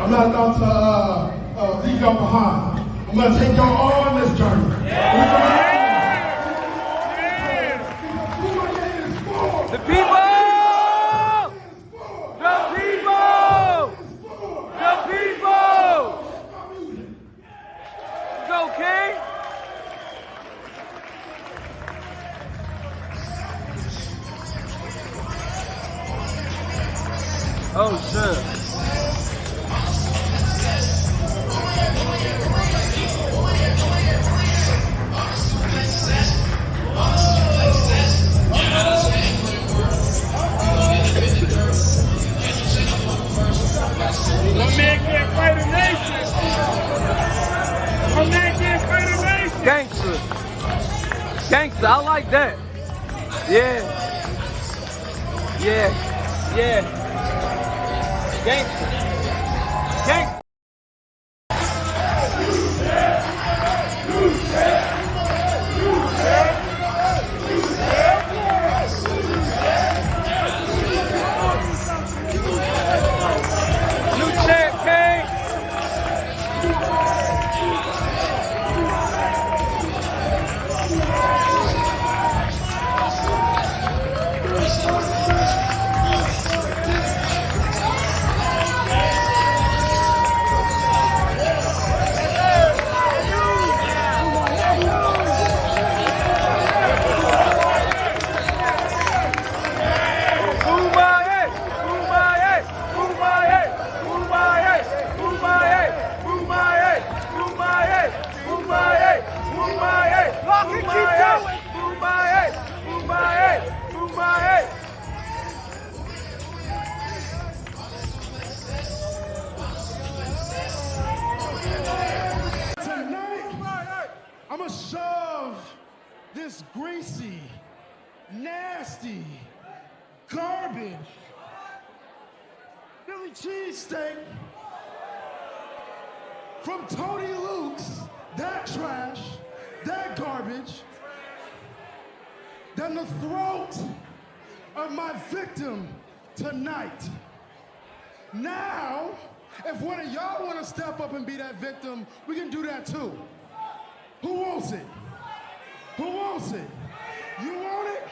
I'm not about to leave y'all behind. I'm going to take y'all all on this journey. The people! The people! The people! Go, King! Oh, shit. My man can't fight a nation. My man can't fight a nation. Gangster. Gangster, I like that. Yeah. Yeah. Yeah. Gangster. Gangster. I'm gonna shove this greasy, nasty, garbage Philly cheesesteak from Tony Luke's, that trash, that garbage, down the throat of my victim tonight. Now, if one of y'all want to step up and be that victim, we can do that too. Who wants it? Who wants it? You want it?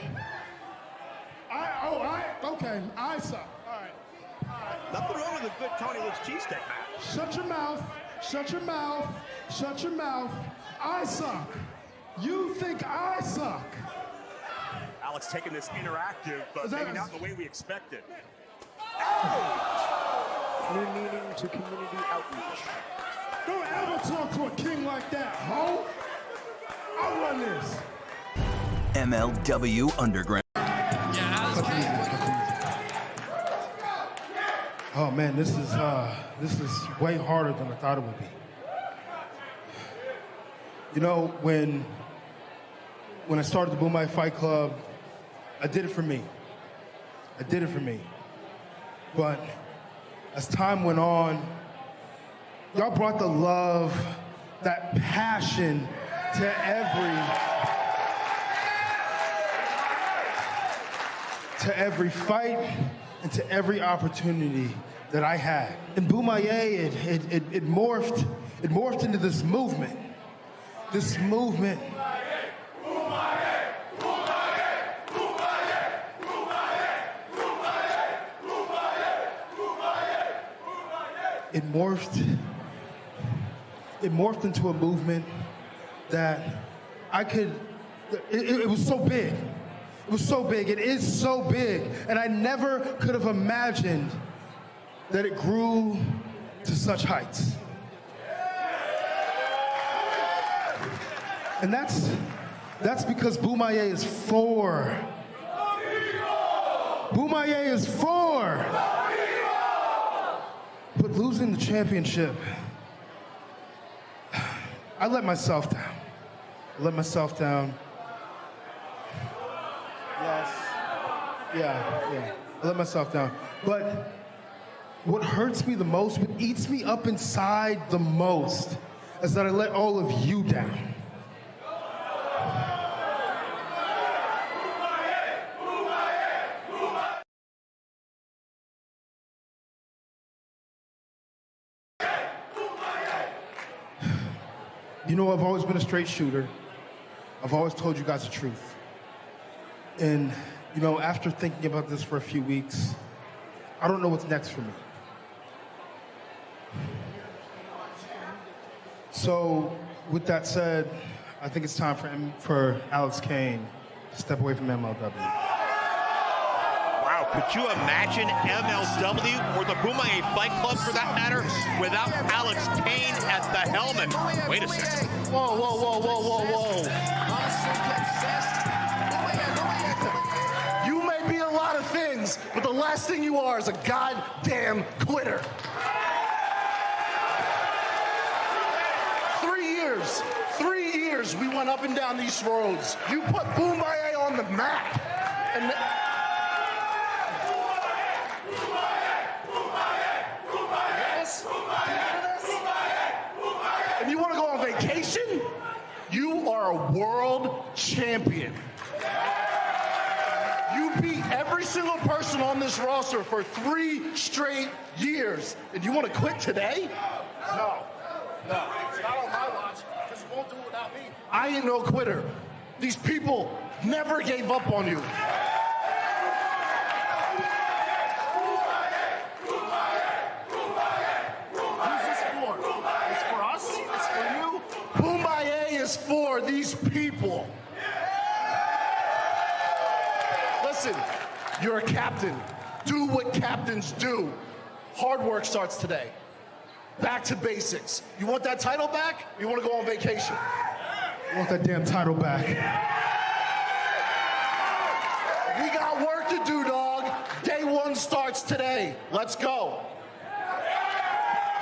Okay, I suck. All right. Nothing wrong with a good Tony Luke's cheesesteak, man. Shut your mouth, shut your mouth, shut your mouth. I suck. You think I suck. Alex taking this interactive, but maybe not the way we expected. New meaning to community outreach. Don't ever talk to a king like that, ho. I'll run this. MLW Underground. Oh man, this is way harder than I thought it would be. You know, when I started the Bomaye Fight Club, I did it for me. I did it for me. But as time went on, y'all brought the love, that passion to every fight and to every opportunity that I had. In Bomaye, it morphed into this movement. This movement. It morphed into a movement that it was so big. It was so big, it is so big, and I never could have imagined that it grew to such heights. And that's because Bomaye is for. Bomaye is for. But losing the championship, I let myself down. I let myself down. Yes. Yeah. I let myself down. But what hurts me the most, what eats me up inside the most, is that I let all of you down. you know, I've always been a straight shooter. I've always told you guys the truth. And, you know, after thinking about this for a few weeks, I don't know what's next for me. So, with that said, I think it's time for Alex Kane to step away from MLW. Wow, could you imagine MLW or the Bomaye Fight Club, for that matter, without Alex Kane at the helmet? Wait a second. Whoa, whoa, whoa, whoa, whoa, whoa. You may be a lot of things, but the last thing you are is a goddamn quitter. 3 years we went up and down these roads. You put Bomaye on the map. And and you want to go on vacation? You are a world champion. You beat every single person on this roster for 3 straight years. And you want to quit today? No. It's not on my watch, because you won't do it without me. I ain't no quitter. These people never gave up on you. Who's this for? It's for us? It's for you? Bomaye is for these people. Listen, you're a captain. Do what captains do. Hard work starts today. Back to basics. You want that title back? You want to go on vacation? I want that damn title back. We got work to do, dog. Day 1 starts today. Let's go.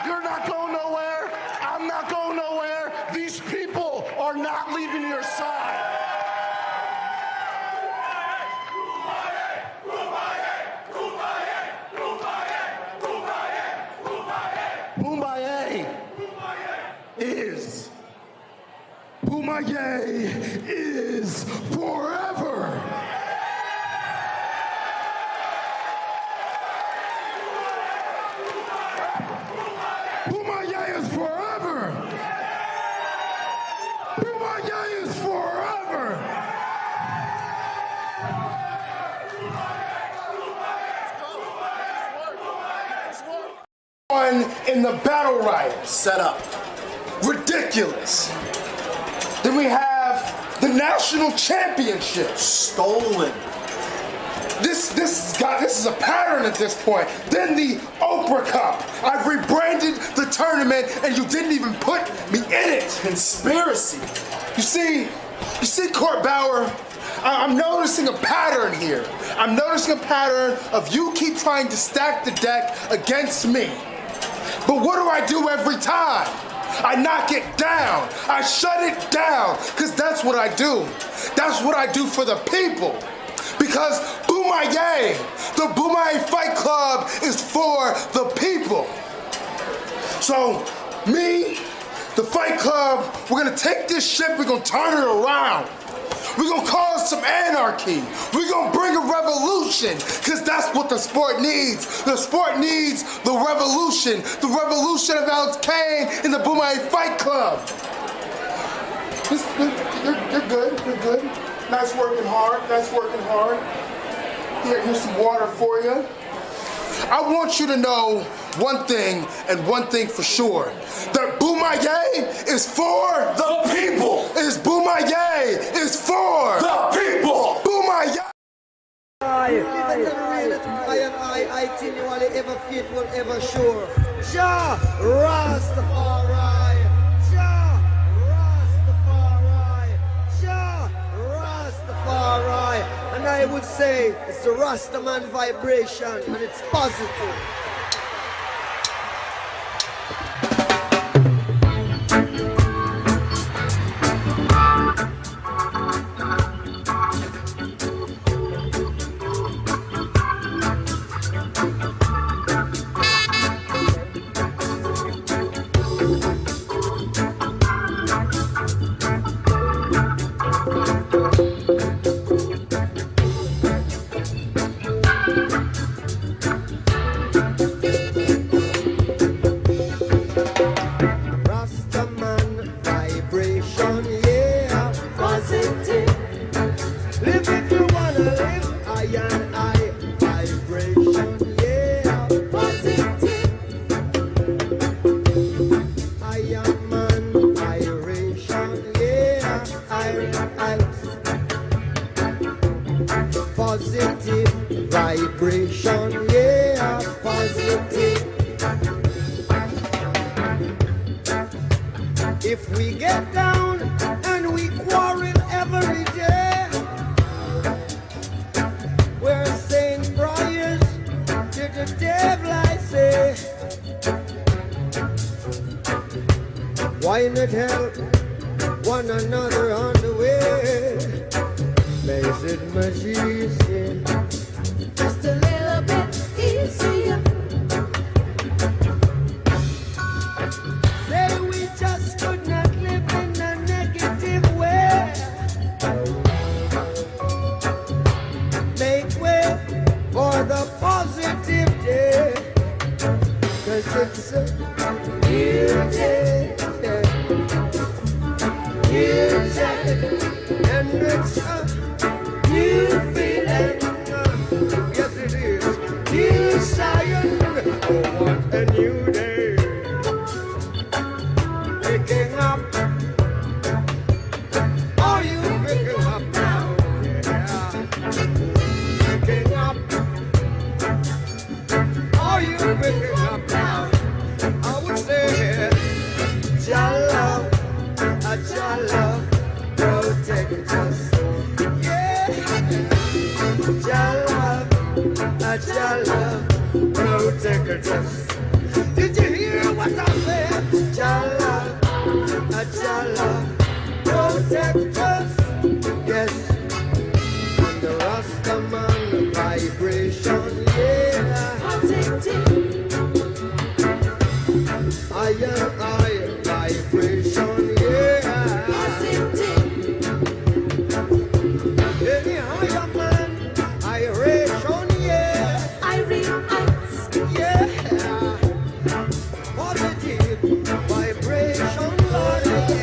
You're not going nowhere. I'm not going nowhere. These people are not leaving your side. Bomaye is forever. Bomaye is forever. Bomaye is forever. On in the battle riot set up. Ridiculous. Then we have the national championship stolen. This is a pattern at this point. Then the Oprah Cup. I've rebranded the tournament and you didn't even put me in it. Conspiracy. You see, Court Bauer, I'm noticing a pattern here. I'm noticing a pattern of you keep trying to stack the deck against me. But what do I do every time? I knock it down. I shut it down. Because that's what I do. That's what I do for the people. Because Bomaye, the Bomaye Fight Club is for the people. So, me, the Fight Club, we're going to take this ship, we're going to turn it around. We're going to cause some anarchy. We're going to bring a revolution, because that's what the sport needs. The sport needs the revolution of Alex Kane in the Bomaye Fight Club. You're good. Nice working hard. Here's some water for you. I want you to know one thing, and one thing for sure. That Bomaye is for the people. Bomaye is for the people. Bomaye. I continually ever faithful, ever sure. Jah Rastafari. Jah Rastafari. Jah Rastafari. And I would say it's the Rastaman vibration, and it's positive. Positive vibration, yeah, positive. If we get down and we quarrel every day, we're saying prayers to the devil, I say. Why not help one another on the way? Blessed magician, just a little bit easier. Say we just could not live in a negative way. Make way for the positive day, 'cause it's a new day, new day, and it's a new feeling. Yes it is, new science. Oh, what a new day. Waking up. Are you waking up now? Yeah. Waking up. Are you waking up now? I would say, Jah love, protect us. Yeah. Jah love, protect us. Did you hear what I said? Jah love, protect us. Yes. And the Rastaman vibration, yeah. Higher vibration, yeah. Any higher man, iration, yeah. Yeah. Positive vibration, Lord, yeah.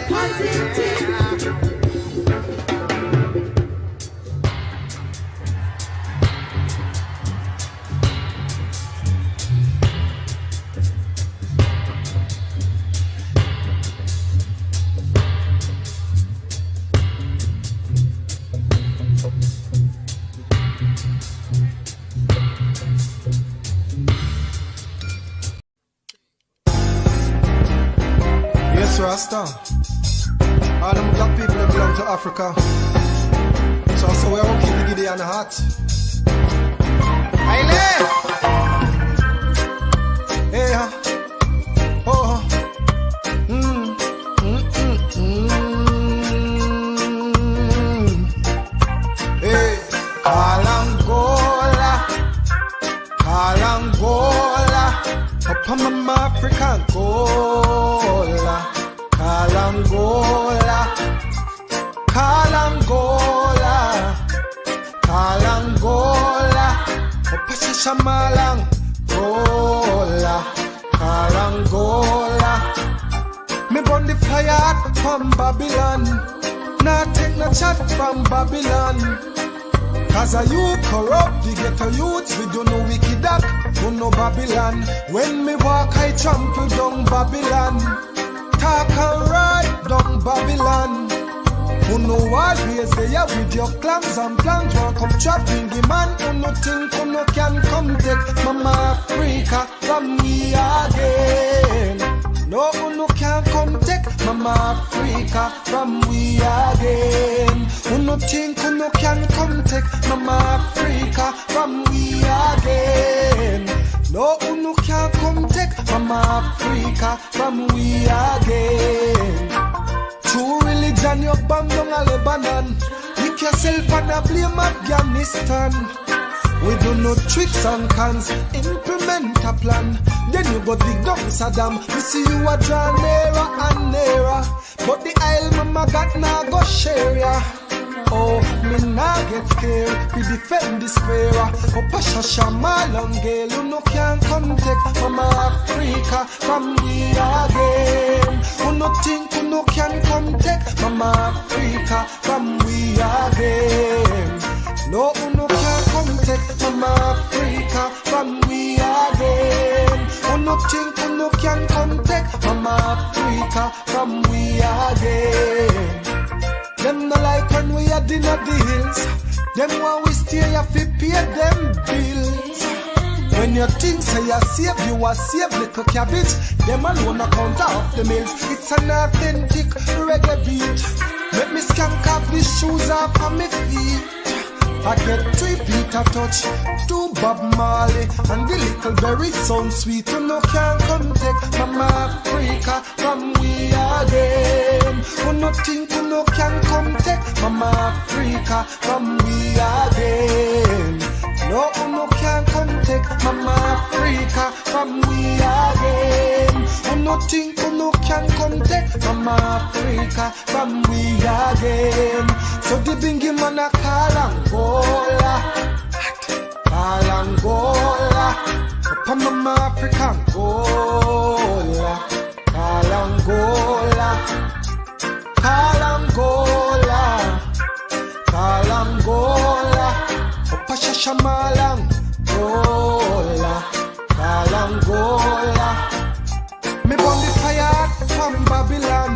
Yes, Rasta. All them black people that belong to Africa. So we are keep the giddy and the hot. Aile! Hey, oh, Hey, Kalangola, up on my African cola. Kalangola, opasha shamalang gola, Kalangola. Me burn the fire from Babylon, not take no chat from Babylon. 'Cause a youth corrupt, the ghetto youth, we do no wicked act, do no Babylon. When me walk, I trample down Babylon. Talk and ride down Babylon. Who know always there with your clans and plans. Won't come trapping the man. Who no think who no can come take Mama Africa from me again. No who no can come take Mama Africa from we again. Who no think who no can come take Mama Africa from we again. No who no can come take Mama Africa from we again. True religion, you bomb down a Lebanon. Lick yourself and a blame Afghanistan. We do no tricks and cons, implement a plan. Then you go dig down Saddam. We see you a draw nearer and nearer. But the Isle mama got now go share ya. Oh, me nah get scared. We defend this square. Oh, Pasha Shamalang girl, you no can come take Mama Africa from me again. Who no think who no can come take Mama Africa from we again. No, who no can come take Mama Africa from we again. Who no think who no can come take Mama Africa from we again. Them no tired in the hills. Them want we stay here fi pay them bills. When you think say you are save little cabbage. Them alone account off the mills. It's an authentic reggae beat. Let me skank off the shoes off of my feet. I get 3 Peter touch, 2 Bob Marley, and the little berry sound sweet. You no can come take Mama Africa from we again. You no think you no can come take Mama Africa from we again. No, you no can come take Mama Africa from we again. You no think you no can come take Mama Africa from we again. So the bingy man a call and go. Angola, Papa Mama Africa, Angola, Angola, Angola, Papa Shashamalang, Angola. Me burn the fire from Babylon,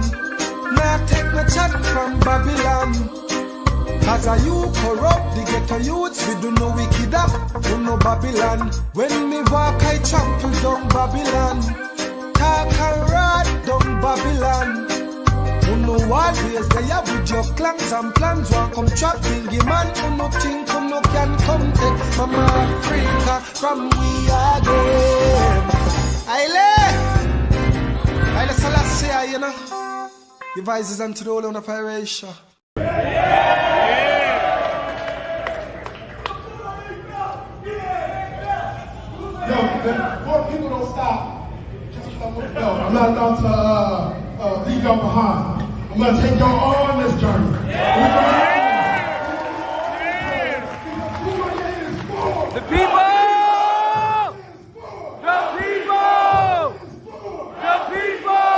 now take no chat from Babylon. As a you corrupt, the ghetto youths, we do no wicked up, do no Babylon. When me walk, I trample down Babylon. Talk and ride down Babylon. You know what ways they have with your clans and plans. One come trap bingy man, who no think, who no can come take Mama Africa from we again. Aile Selassie, you know. The voices unto the whole of Asia. Yo, before people don't stop, yo, I'm not about to leave y'all behind. I'm gonna take y'all on this journey. The people! The people! The people!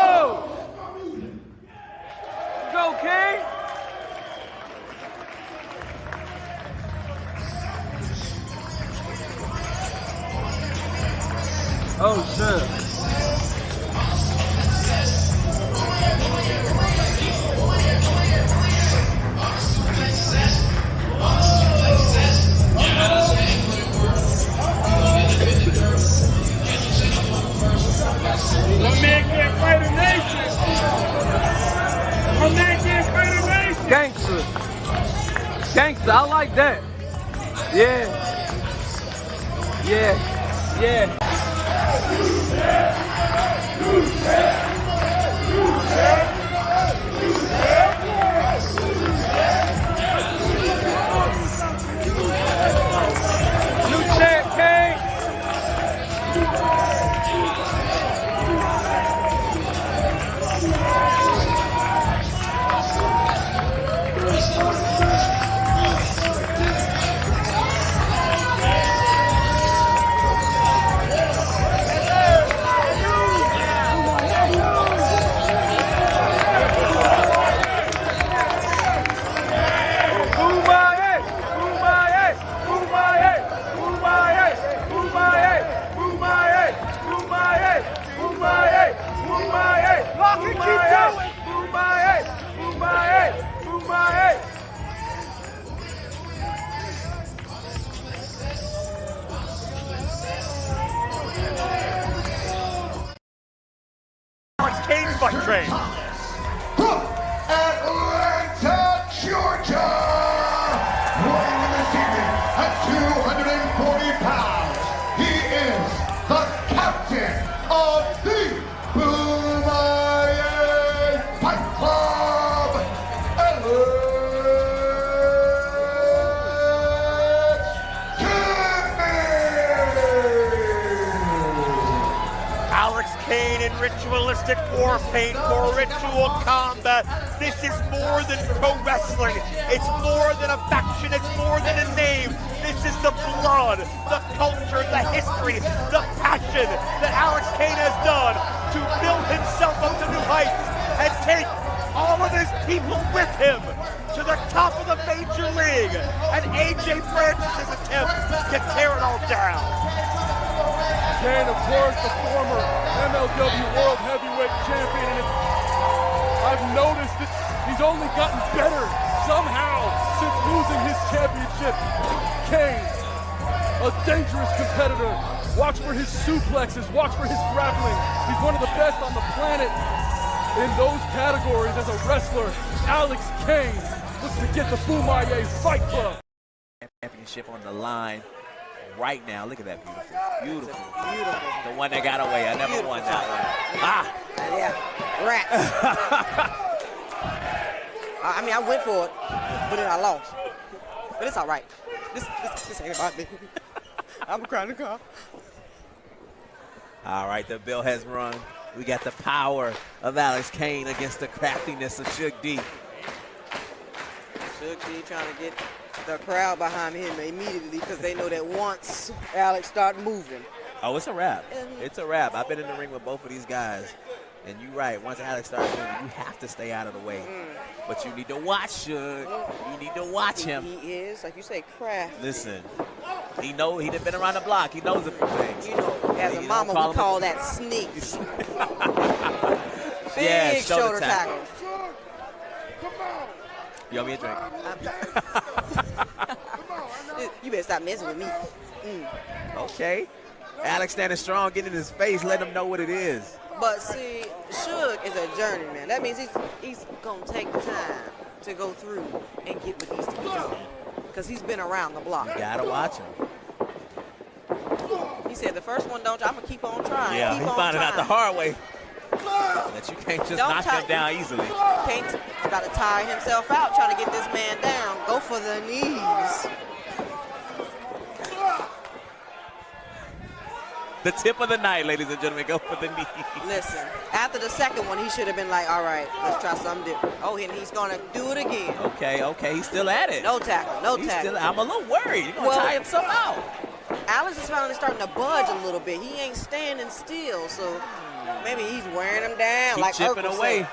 Go, King! Oh, shit. My man can't fight a nation. My man can't fight a nation. Gangster. Gangster, I like that. Yeah. Yeah. Yeah. New champ, Kane. Kane's fight train. From Atlanta, Georgia, weighing in this evening at 240 pounds, he is the captain of the bomaye Fight Club, Alex Kane in ritualistic war paint for ritual combat. This is more than pro wrestling. It's more than a faction. It's more than a name. This is the blood, the culture, the history, the passion that Alex Kane has done to build himself up to new heights and take all of his people with him to the top of the major league. And AJ Francis' attempt to tear it all down. Kane, of course, the former MLW World Heavyweight Champion, and I've noticed that he's only gotten better somehow, Championship. Kane, a dangerous competitor. Watch for his suplexes, watch for his grappling. He's one of the best on the planet in those categories as a wrestler. Alex Kane looks to get the Bomaye Fight Club. Championship on the line right now. Look at that, beautiful. The one that got away. I never won that one. Yeah, rats. I mean, I went for it, but then I lost. But it's all right. This ain't about me. I'm crying in the car. All right, the bell has rung. We got the power of Alex Kane against the craftiness of Suge D. Suge D trying to get the crowd behind him immediately because they know that once Alex start moving. Oh, it's a wrap. It's a wrap. I've been in the ring with both of these guys. And you're right. Once Alex starts moving, you have to stay out of the way. But you need to watch Suge. You need to watch him. He is, like you say, crafty. Listen, he know he'd have been around the block. He knows a few things. You know, as a mama, we call that sneak. Big shoulder tackle. You owe me a drink. You better stop messing with me. Okay. Alex standing strong, getting in his face, letting him know what it is. But see, Suge is a journeyman. That means he's going to take time to go through and get what needs to be done. Because he's been around the block. You got to watch him. He said, the first one, don't you? I'm going to keep on trying. Yeah, he found it out the hard way. That you can't just knock him down easily. He's got to tire himself out trying to get this man down. Go for the knees. The tip of the night, ladies and gentlemen, go for the knee. Listen, after the second one, he should have been like, all right, let's try something different. Oh, and he's going to do it again. Okay, he's still at it. No tackle, no tackle. I'm a little worried. He's going to tire himself out. Alex is finally starting to budge a little bit. He ain't standing still, so maybe he's wearing him down. Keep like chipping Urkel away. said.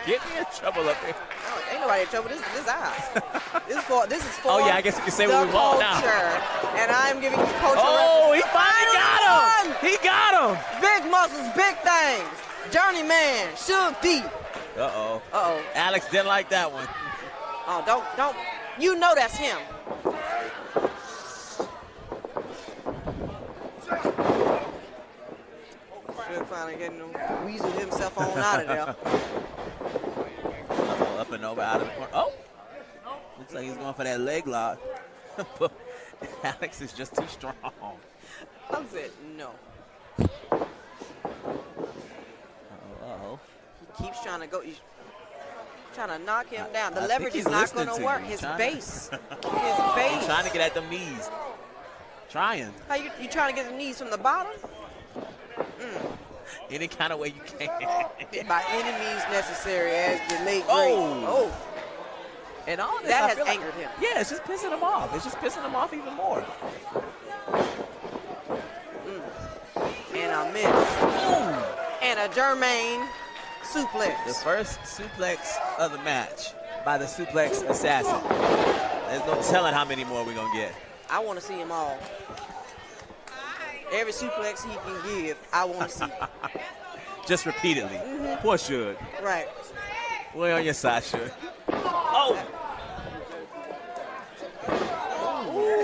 Get me in trouble up here. Oh, ain't nobody in trouble. This is ours. This is for Oh, yeah, I guess you can say what we want now. And I'm giving you culture. Oh, he finally got him. He got him. Big muscles, big things. Journeyman, Suge D. Uh-oh. Alex didn't like that one. Oh, don't. You know that's him. Suge finally getting him, weasel himself on out of there. Up and over out of the corner. Oh! Looks like he's going for that leg lock. But Alex is just too strong. I said no. Uh-oh. He keeps trying to go. He's trying to knock him down. The leverage is not going to work. His base. His base. He's trying to get at them knees. Trying. How you trying to get the knees from the bottom? Any kind of way you can. By any means necessary, as the late great. Oh. And all this, that has angered him. Yeah, it's just pissing him off. It's just pissing him off even more. And a miss. And a Jermaine suplex. The first suplex of the match by the suplex assassin. There's no telling how many more we're going to get. I want to see them all. Every suplex he can give, I want to see. Just repeatedly. Poor Suge. Right. We're on your side, Suge. Oh!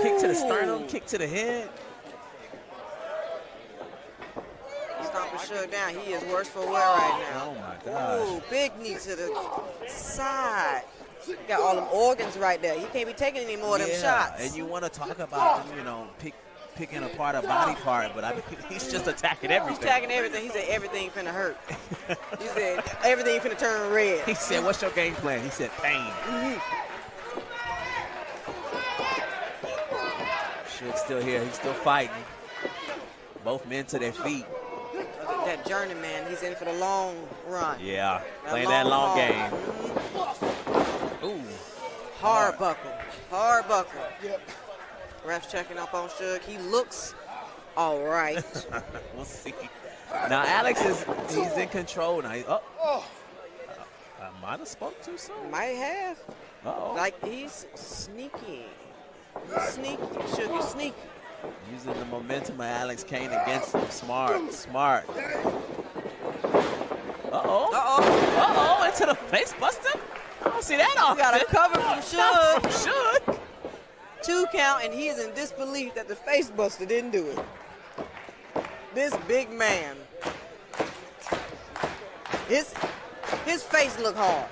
Kick to the sternum, kick to the head. Stomping Suge down. He is worse for wear right now. Oh, my gosh. Ooh, big knee to the side. Got all them organs right there. He can't be taking any more of them shots. And you want to talk about, picking apart a body part, but I mean, he's just attacking everything. He's attacking everything. He said everything finna hurt. He said everything finna turn red. He said, what's your game plan? He said pain. Suge's still here. He's still fighting. Both men to their feet. That journeyman, he's in for the long run. Yeah, playing that long game. Ooh. Hard buckle. Yep. Ref's checking up on Suge. He looks all right. We'll see. Now Alex he's in control now. I might have spoke too soon. Might have. Uh-oh. Like he's sneaky. He's sneaky. Suge is sneaky. Using the momentum of Alex Kane against him. Smart. Uh-oh. Uh-oh. Into to the face buster? I don't see that often. Got a cover from Not Suge. from Suge. 2 count, and he is in disbelief that the face buster didn't do it. This big man. His face look hard.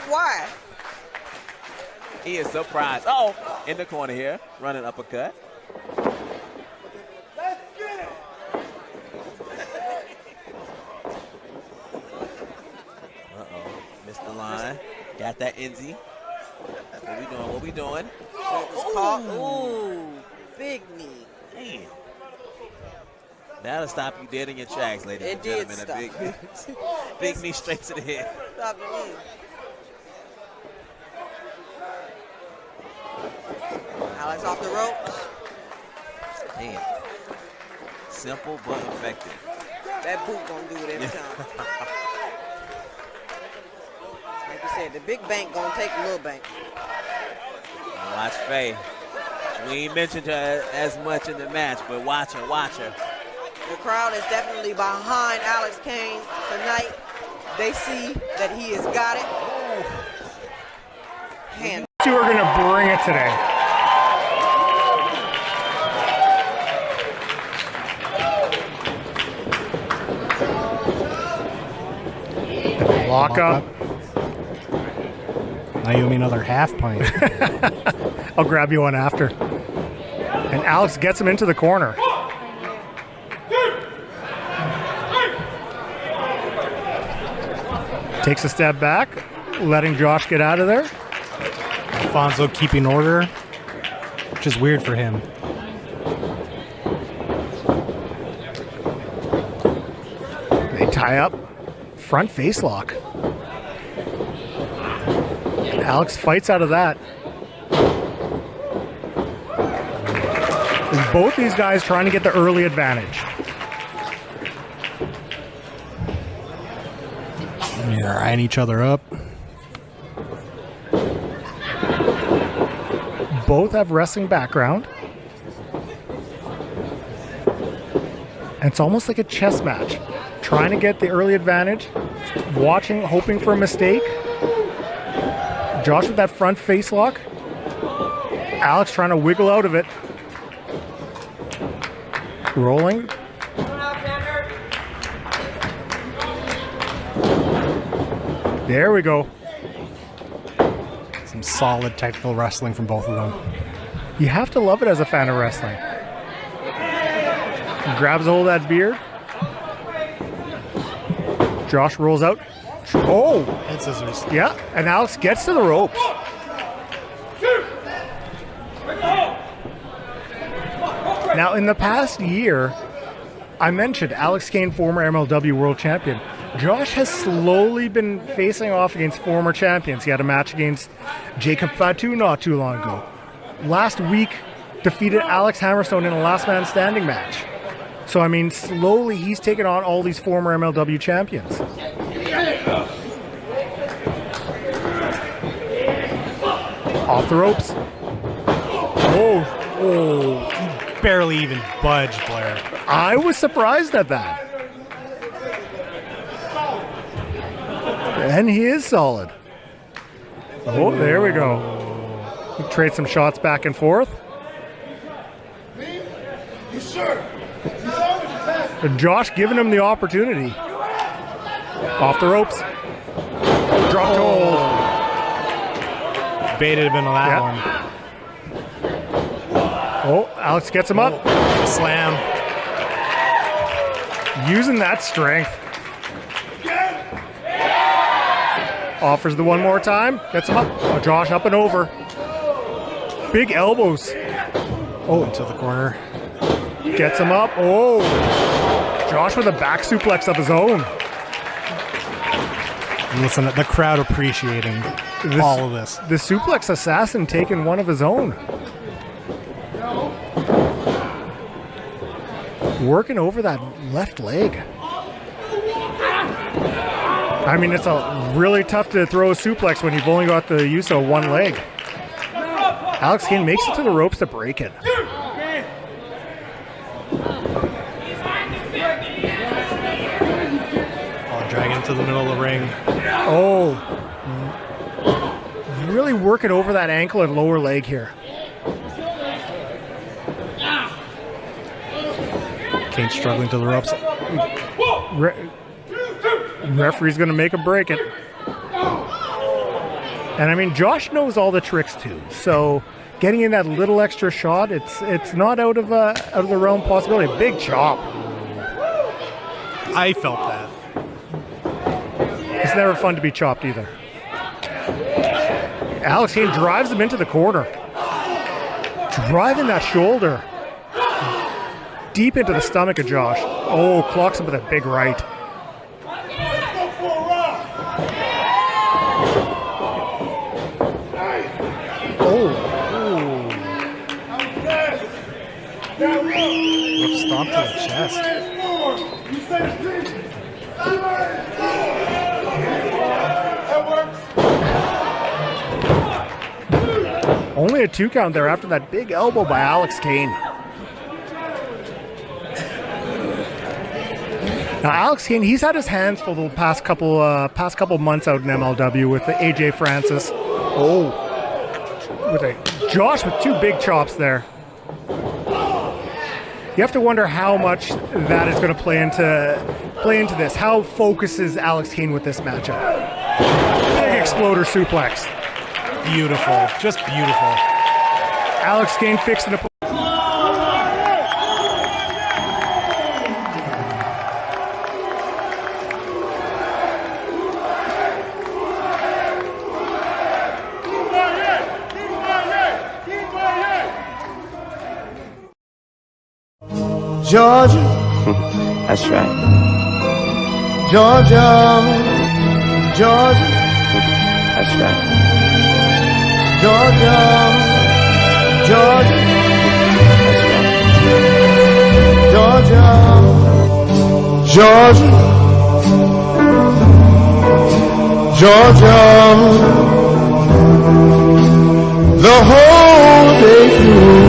Why? He is surprised. Oh, in the corner here, running uppercut. Uh-oh, missed the line. Got that Enzy. What we doing? What we doing? Ooh, big knee. Man. That'll stop you dead in your tracks, ladies and gentlemen. Stop. A big knee straight to the head. Stop the knee. Alex off the ropes. Man. Simple but effective. That boot gonna do it every time. Like you said, the big bank gonna take the little bank. Watch Faye. We ain't mentioned her as much in the match, but watch her, watch her. The crowd is definitely behind Alex Kane tonight. They see that he has got it. Hand. You are going to bring it today. Lock up. Now you owe me another half pint. I'll grab you one after. And Alex gets him into the corner. Takes a step back, letting Josh get out of there. Alfonso keeping order, which is weird for him. They tie up, front face lock. Alex fights out of that. And both these guys trying to get the early advantage. They're eyeing each other up. Both have wrestling background. And it's almost like a chess match. Trying to get the early advantage. Watching, hoping for a mistake. Josh with that front face lock. Alex trying to wiggle out of it. Rolling. There we go. Some solid technical wrestling from both of them. You have to love it as a fan of wrestling. Grabs a hold of that beard. Josh rolls out. Oh! Head scissors. Yeah, and Alex gets to the ropes. Now, in the past year, I mentioned Alex Kane, former MLW World Champion. Josh has slowly been facing off against former champions. He had a match against Jacob Fatu not too long ago. Last week, defeated Alex Hammerstone in a last man standing match. So, I mean, slowly he's taken on all these former MLW champions. Off the ropes. Oh, he barely even budged, Blair. I was surprised at that. And he is solid. Oh, there we go. We trade some shots back and forth. And Josh giving him the opportunity. Off the ropes. Drop to hold. Baited him into that one. Oh, Alex gets him up. Slam. Using that strength. Offers the one more time. Gets him up. Oh, Josh up and over. Big elbows. Oh, into the corner. Gets him up. Oh. Josh with a back suplex of his own. And listen, the crowd appreciating all of this. The suplex assassin taking one of his own. Working over that left leg. I mean, it's really tough to throw a suplex when you've only got the use of one leg. Alex Kane makes it to the ropes to break it. Oh, dragging to the middle of the ring. Oh. Really working over that ankle and lower leg here. Kane struggling to the ropes. Referee's going to make him break it. And I mean, Josh knows all the tricks too. So getting in that little extra shot, it's not out of the realm possibility. Big chop. I felt that. It's never fun to be chopped either. Alex Kane drives him into the corner. Driving that shoulder deep into the stomach of Josh. Oh, clocks him with a big right. Rough stomp to the chest. Only a 2 count there after that big elbow by Alex Kane. Now Alex Kane, he's had his hands full the past couple months out in MLW with the AJ Francis. Oh, Josh with 2 big chops there. You have to wonder how much that is going to play into this. How focuses Alex Kane with this matchup? Big exploder suplex. Beautiful, just beautiful. Alex Kane fixing to. Georgia. That's right. Georgia. Georgia. That's right. Georgia. Georgia. That's right. Georgia. Georgia. Georgia. The whole day through.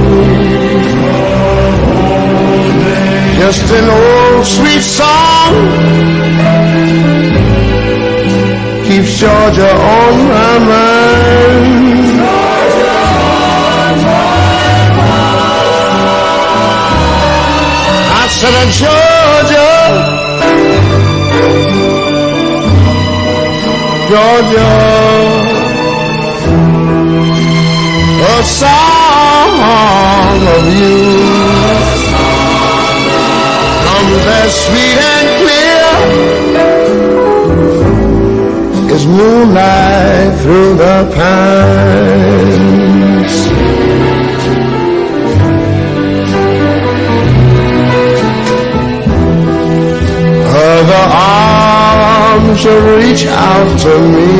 Just an old sweet song keeps Georgia on my mind. Georgia on my mind. I said, Georgia, Georgia, a song of you. As sweet and clear as moonlight through the pines. Other arms will reach out to me.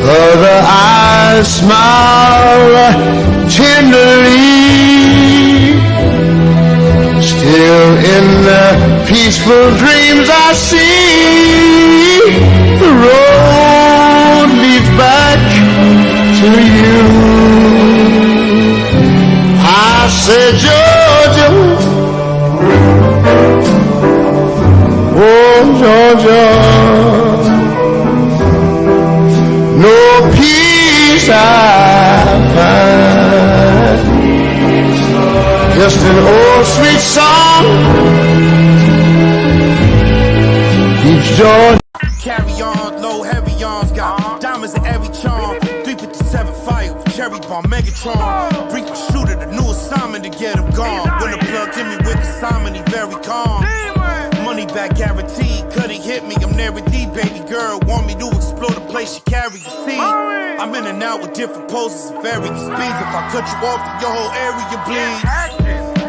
Other eyes smile tenderly. Still in the peaceful dreams I see, the road leads back to you. I said, Georgia, oh Georgia, no peace I find. Just an old sweet song keeps Georgia. Carry on, low heavy arms, got diamonds in every charm. 357 fire, cherry bomb, Megatron. Brief shooter, the new assignment to get him gone. When the plug hit me with assignment, he very calm. Money back guaranteed, cut he hit me, I'm never D, baby girl. Want me to explore the place she carry, you see. I'm in and out with different poses and varying speeds. If I cut you off, then your whole area bleeds.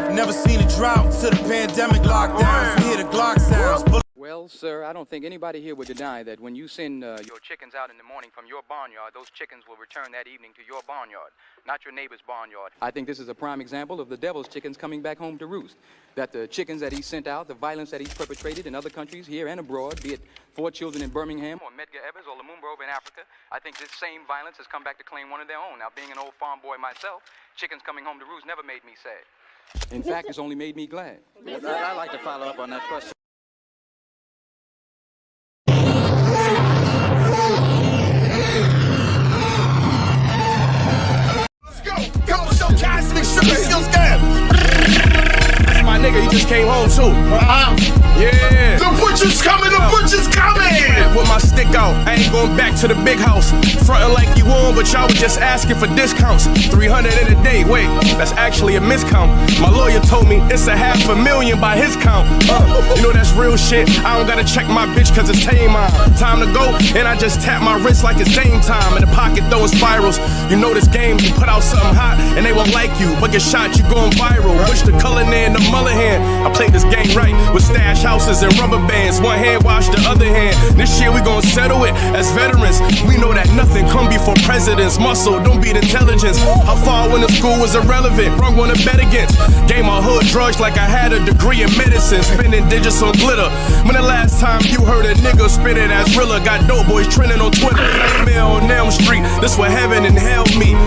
Never seen a drought until the pandemic lockdowns. We hear the Glock sounds. Well, sir, I don't think anybody here would deny that when you send your chickens out in the morning from your barnyard, those chickens will return that evening to your barnyard, not your neighbor's barnyard. I think this is a prime example of the devil's chickens coming back home to roost. That the chickens that he sent out, the violence that he's perpetrated in other countries, here and abroad, be it 4 children in Birmingham or Medgar Evers or Lumumba in Africa, I think this same violence has come back to claim one of their own. Now, being an old farm boy myself, chickens coming home to roost never made me sad. In fact, it's only made me glad. I'd like to follow up on that question. just came home too. Yeah. The butcher's coming, the butcher's coming! With my stick out, I ain't going back to the big house. Frontin' like you won, but y'all was just asking for discounts. 300 in a day, wait, that's actually a miscount. My lawyer told me it's $500,000 by his count. You know that's real shit. I don't gotta check my bitch cause it's tame mine. Time to go, and I just tap my wrist like it's game time. In the pocket throwing spirals. You know this game, you put out something hot, and they won't like you. But get shot, you going viral. Push the color in the mullet hand. I played this game right, with stash houses and rubber bands. One hand wash the other hand. This year we gon' settle it as veterans. We know that nothing come before presidents. Muscle, don't beat intelligence. How far when the school was irrelevant? Wrong one to bet against. Gave my hood drugs like I had a degree in medicine. Spending digits on glitter. When the last time you heard a nigga spit it as realer? Got dope boys trending on Twitter. Mail on Elm Street. This what heaven and hell meet.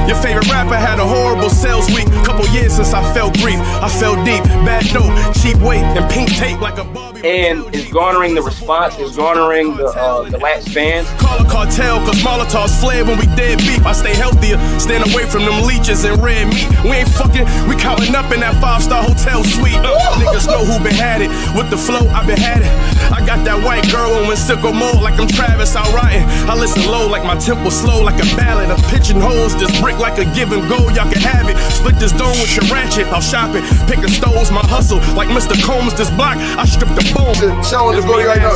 Your favorite rapper had a horrible sales week. Couple years since I felt grief. I felt deep. Bad dope, cheap weight, and pink tape like a Barbie. And it's garnering the response. It's garnering the last fans. Call a cartel, cause Molotovs fled when we did beef. I stay healthier, staying away from them leeches and red meat. We ain't fucking, we counting up in that 5-star hotel suite. Niggas know who been had it. With the flow, I been had it. I got that white girl on sicko mode like I'm Travis out riding. I listen low like my tempo slow like a ballad. I'm pitching holes, this brick like a give and go. Y'all can have it. Split this dome with your ratchet. I'm shopping, picking stoves, my hustle. Like Mr. Combs, this block, I strip the bone. Show us, boy, you already know.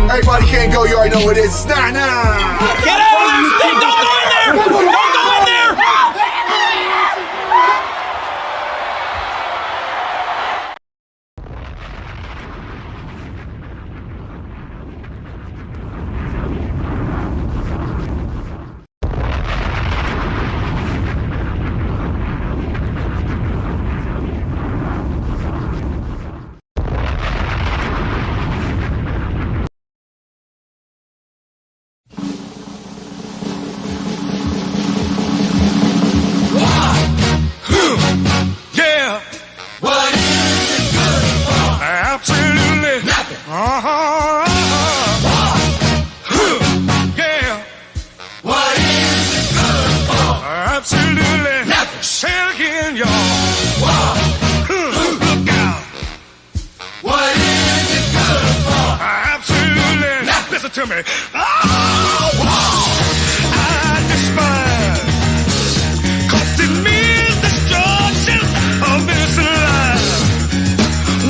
Everybody can't go, you already know what it is. Nah. Get out of your stick! Don't go in there! Don't go in there! To me. I despise, 'cause it means destruction of innocent lives.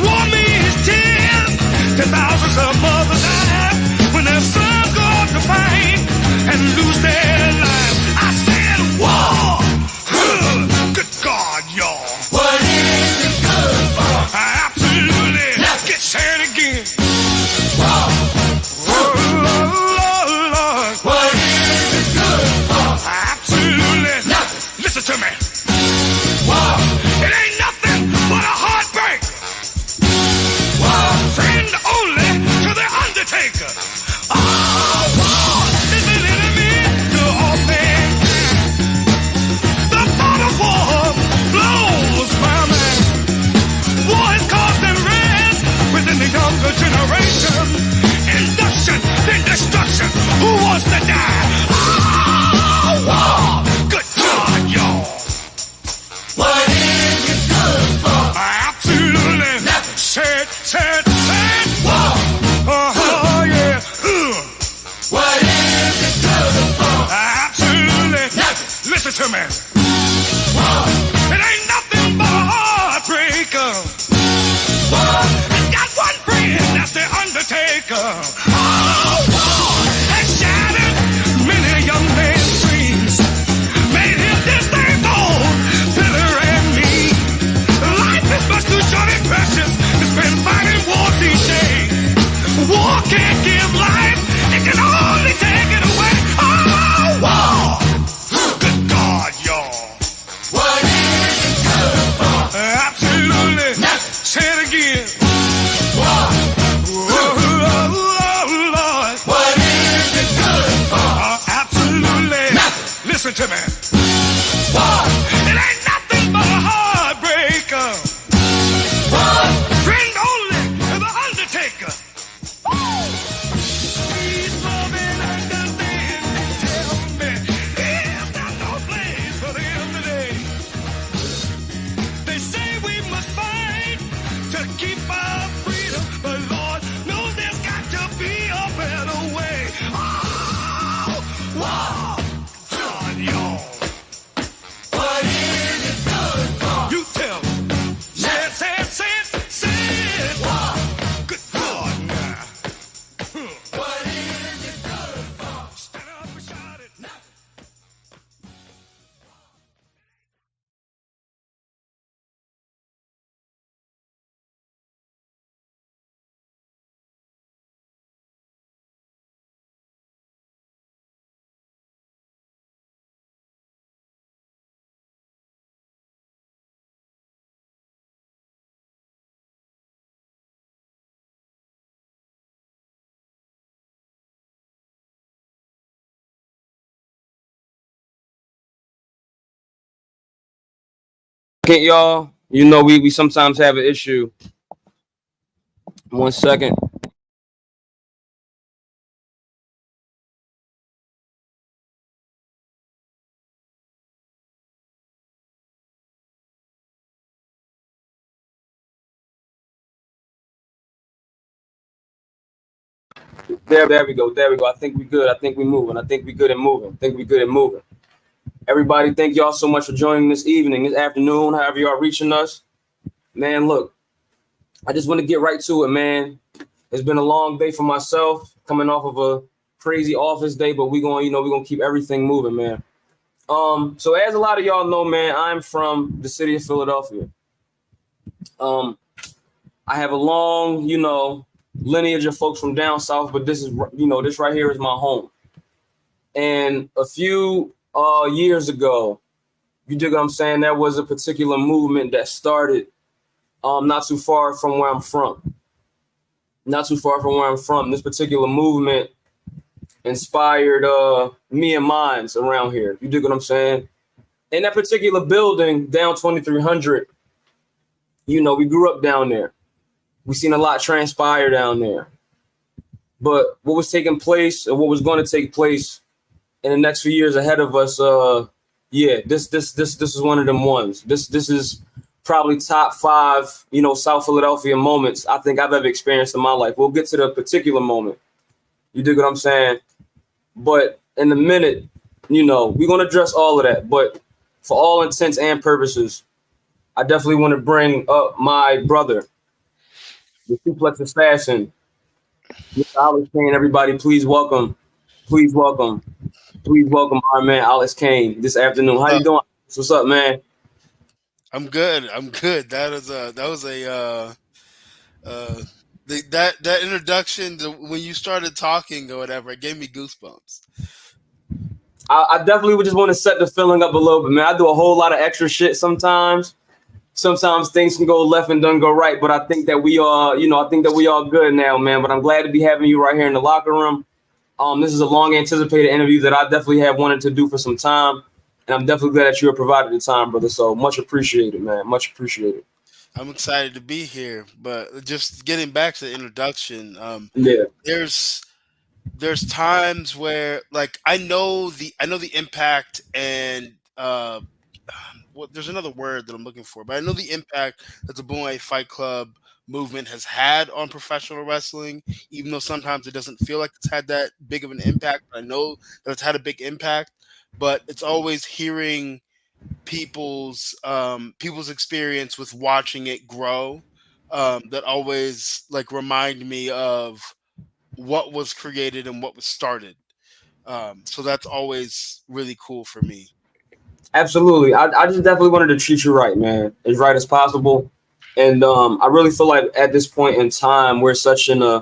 War means tears that thousands of mothers die when their sons go out to fight and lose their lives. I said war. Good God, y'all. What is it good for? Absolutely. Get sad again. War. Listen to me. Wow. It ain't nothing but a heartbreak. Wow. Friend only to the undertaker. Oh, war is an enemy to all mankind. The thought of war blows my mind. War is causing rest within the younger generation. Induction, then destruction. Who wants to die? Oh, war. Good God, y'all. What is it good for? Absolutely. Said. War. Yeah. What is it good for? Absolutely. Nothing. Listen to me. War. It ain't nothing but a heartbreaker. War. It's got one friend, that's the undertaker. Oh, war has shattered many young men's dreams. Made him disabled, bitter and mean. Life is much too short and precious to spend fighting wars each day. War can't give life, it can only take it away. Oh, war! Good God, y'all. What is it good for? Absolutely. Nothing. Say it again. War. Lord. What is it good for? Absolutely. Nothing. Listen to me. War. It ain't nothing but a heartbreaker. War. Friend only to the undertaker. Peace, love, and understanding. Can't y'all? You know, we sometimes have an issue. 1 second. There we go. There we go. I think we good. I think we moving. I think we good and moving. I think we good and moving. Everybody, thank y'all so much for joining this evening, this afternoon, however y'all reaching us. Man, look, I just want to get right to it, man. It's been a long day for myself, coming off of a crazy office day, but we're gonna keep everything moving, man. So as a lot of y'all know, man, I'm from the city of Philadelphia. I have a long, lineage of folks from down south, but this right here is my home. And a few years ago, you dig what I'm saying? There was a particular movement that started not too far from where I'm from. Not too far from where I'm from. This particular movement inspired me and mines around here. You dig what I'm saying? In that particular building, down 2300, we grew up down there. We seen a lot transpire down there. But what was taking place, or what was going to take place in the next few years ahead of us, this is one of them ones. This is probably top 5, South Philadelphia moments I think I've ever experienced in my life. We'll get to the particular moment. You dig what I'm saying? But in a minute, we're going to address all of that. But for all intents and purposes, I definitely want to bring up my brother, the suplex assassin, Mr. Alex Kane. Everybody, please welcome our man Alex Kane this afternoon. How you doing? What's up, man? I'm good. I'm good. That was that introduction to when you started talking or whatever, it gave me goosebumps. I definitely would just want to set the feeling up a little bit, man. I do a whole lot of extra shit sometimes. Sometimes things can go left and don't go right, but I think that we are, good now, man. But I'm glad to be having you right here in the locker room. This is a long anticipated interview that I definitely have wanted to do for some time. And I'm definitely glad that you have provided the time, brother. So much appreciated, man. Much appreciated. I'm excited to be here, but just getting back to the introduction, there's times where like I know the impact and there's another word that I'm looking for, but I know the impact that the bomaye Fight Club movement has had on professional wrestling, even though sometimes it doesn't feel like it's had that big of an impact. I know that it's had a big impact, but it's always hearing people's experience with watching it grow that always like remind me of what was created and what was started. So that's always really cool for me. Absolutely. I just definitely wanted to treat you right, man, as right as possible. And I really feel like at this point in time, we're in an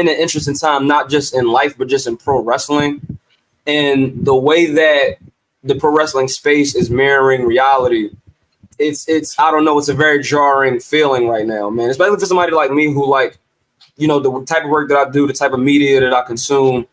interesting time, not just in life, but just in pro wrestling. And the way that the pro wrestling space is mirroring reality, it's I don't know, it's a very jarring feeling right now, man. Especially for somebody like me who the type of work that I do, the type of media that I consume,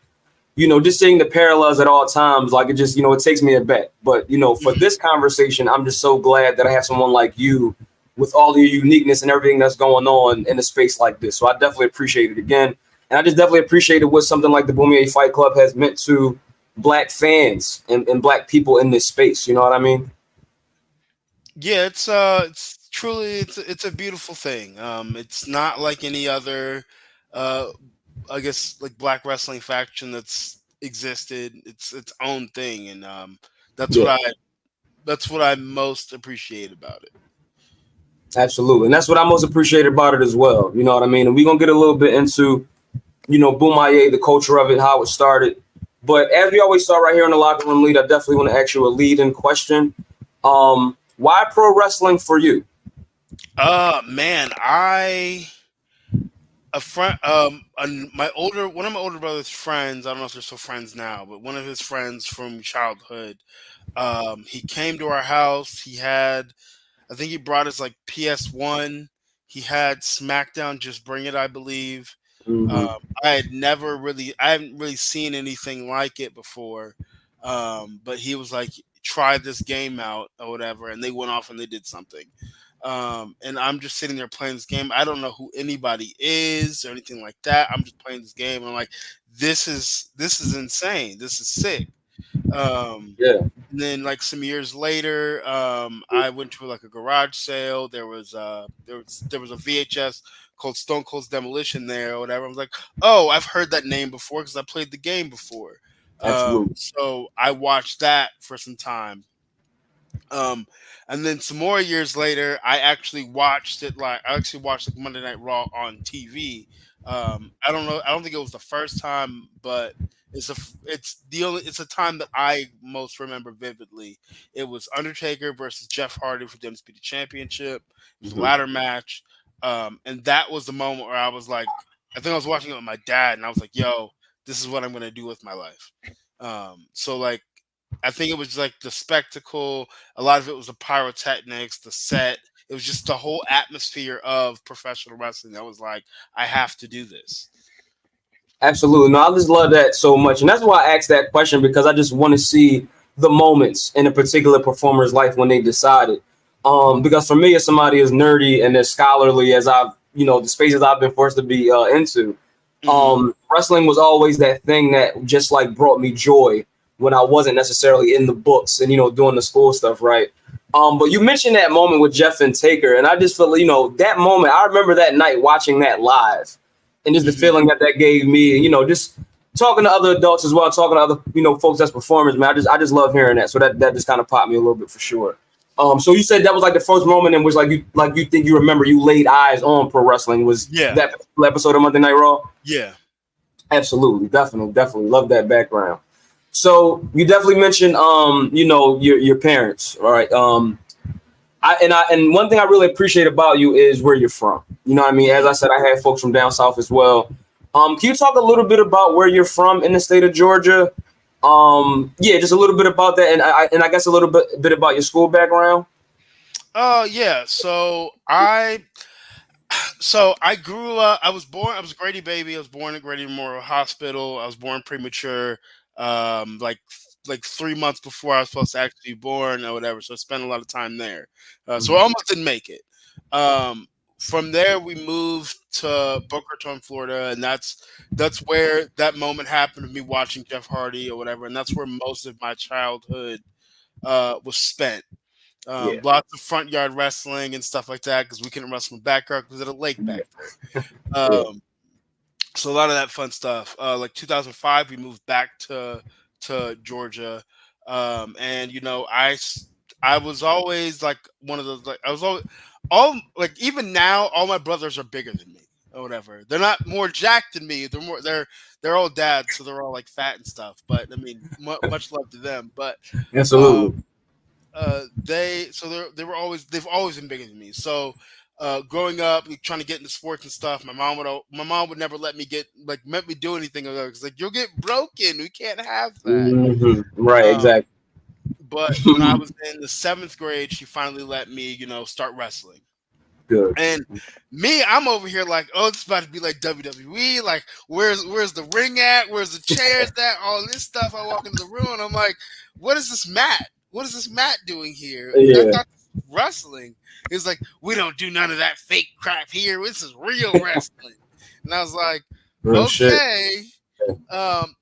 just seeing the parallels at all times, like it just, it takes me aback. But, for this conversation, I'm just so glad that I have someone like you with all your uniqueness and everything that's going on in a space like this. So I definitely appreciate it again. And I just definitely appreciated what something like the Bomaye Fight Club has meant to Black fans and Black people in this space. You know what I mean? Yeah, it's truly it's a beautiful thing. It's not like any other I guess like Black wrestling faction that's existed. It's its own thing, and that's what I most appreciate about it. Absolutely. And that's what I most appreciate about it as well. You know what I mean? And we're going to get a little bit into, bomaye, the culture of it, how it started. But as we always start right here in the locker room lead, I definitely want to ask you a lead-in question. Why pro wrestling for you? Man, one of my older brother's friends, I don't know if they're still friends now, but one of his friends from childhood, he came to our house. I think he brought his like PS1. He had SmackDown Just Bring It, I believe. Mm-hmm. I haven't really seen anything like it before. But he was like, try this game out or whatever, and they went off and they did something. And I'm just sitting there playing this game. I don't know who anybody is or anything like that. I'm just playing this game, and I'm like, this is insane. This is sick. Yeah. And then like some years later, I went to like a garage sale. There was a VHS called Stone Cold's Demolition there or whatever. I was like, oh, I've heard that name before because I played the game before. Absolutely. So I watched that for some time. And then some more years later, I actually watched it. Like I actually watched like Monday Night Raw on TV. I don't know. I don't think it was the first time, but it's a time that I most remember vividly. It was Undertaker versus Jeff Hardy for the Undisputed Championship. It was a ladder match, and that was the moment where I was like, I think I was watching it with my dad, and I was like, "Yo, this is what I'm gonna do with my life." So like, I think it was like the spectacle. A lot of it was the pyrotechnics, the set. It was just the whole atmosphere of professional wrestling. I was like, I have to do this. Absolutely. No, I just love that so much. And that's why I asked that question, because I just want to see the moments in a particular performer's life when they decided. Because for me, as somebody as nerdy and as scholarly as I've, the spaces I've been forced to be into, wrestling was always that thing that just like brought me joy when I wasn't necessarily in the books and, doing the school stuff, right? But you mentioned that moment with Jeff and Taker, and I just feel, that moment, I remember that night watching that live. And just the feeling that gave me, just talking to other adults as well, talking to other, folks that's performers, man. I just love hearing that. So that just kind of popped me a little bit for sure. So you said that was like the first moment in which you think you remember you laid eyes on pro wrestling was that episode of Monday Night Raw? Yeah. Absolutely. Definitely. Love that background. So you definitely mentioned, your parents, all right? And one thing I really appreciate about you is where you're from. You know what I mean? As I said, I had folks from down south as well. Can you talk a little bit about where you're from in the state of Georgia? Just a little bit about that, and I guess a little bit about your school background. Yeah. So I grew up. I was a Grady baby. I was born at Grady Memorial Hospital. I was born premature. Like 3 months before I was supposed to actually be born or whatever. So I spent a lot of time there. So I almost didn't make it. From there, we moved to Boca Raton, Florida, and that's where that moment happened of me watching Jeff Hardy or whatever, and that's where most of my childhood was spent. Lots of front yard wrestling and stuff like that because we couldn't wrestle in the backyard because of the lake back there. So a lot of that fun stuff. Like 2005, we moved back to Georgia, and I was always like one of those. Like I was always even now, all my brothers are bigger than me or whatever. They're not more jacked than me. They're all dads, so they're all like fat and stuff. But I mean, much love to them. But absolutely. They've always been bigger than me. So growing up, trying to get into sports and stuff, my mom would never let me do anything. It's like, you'll get broken. We can't have that. Right, exactly. But when I was in the 7th grade, she finally let me, start wrestling. Good. And me, I'm over here like, oh, it's about to be like WWE. Like, where's the ring at? Where's the chairs at? All this stuff. I walk into the room and I'm like, what is this mat? What is this mat doing here? Yeah. I thought wrestling. It's like, we don't do none of that fake crap here. This is real wrestling. And I was like, okay. Shit. And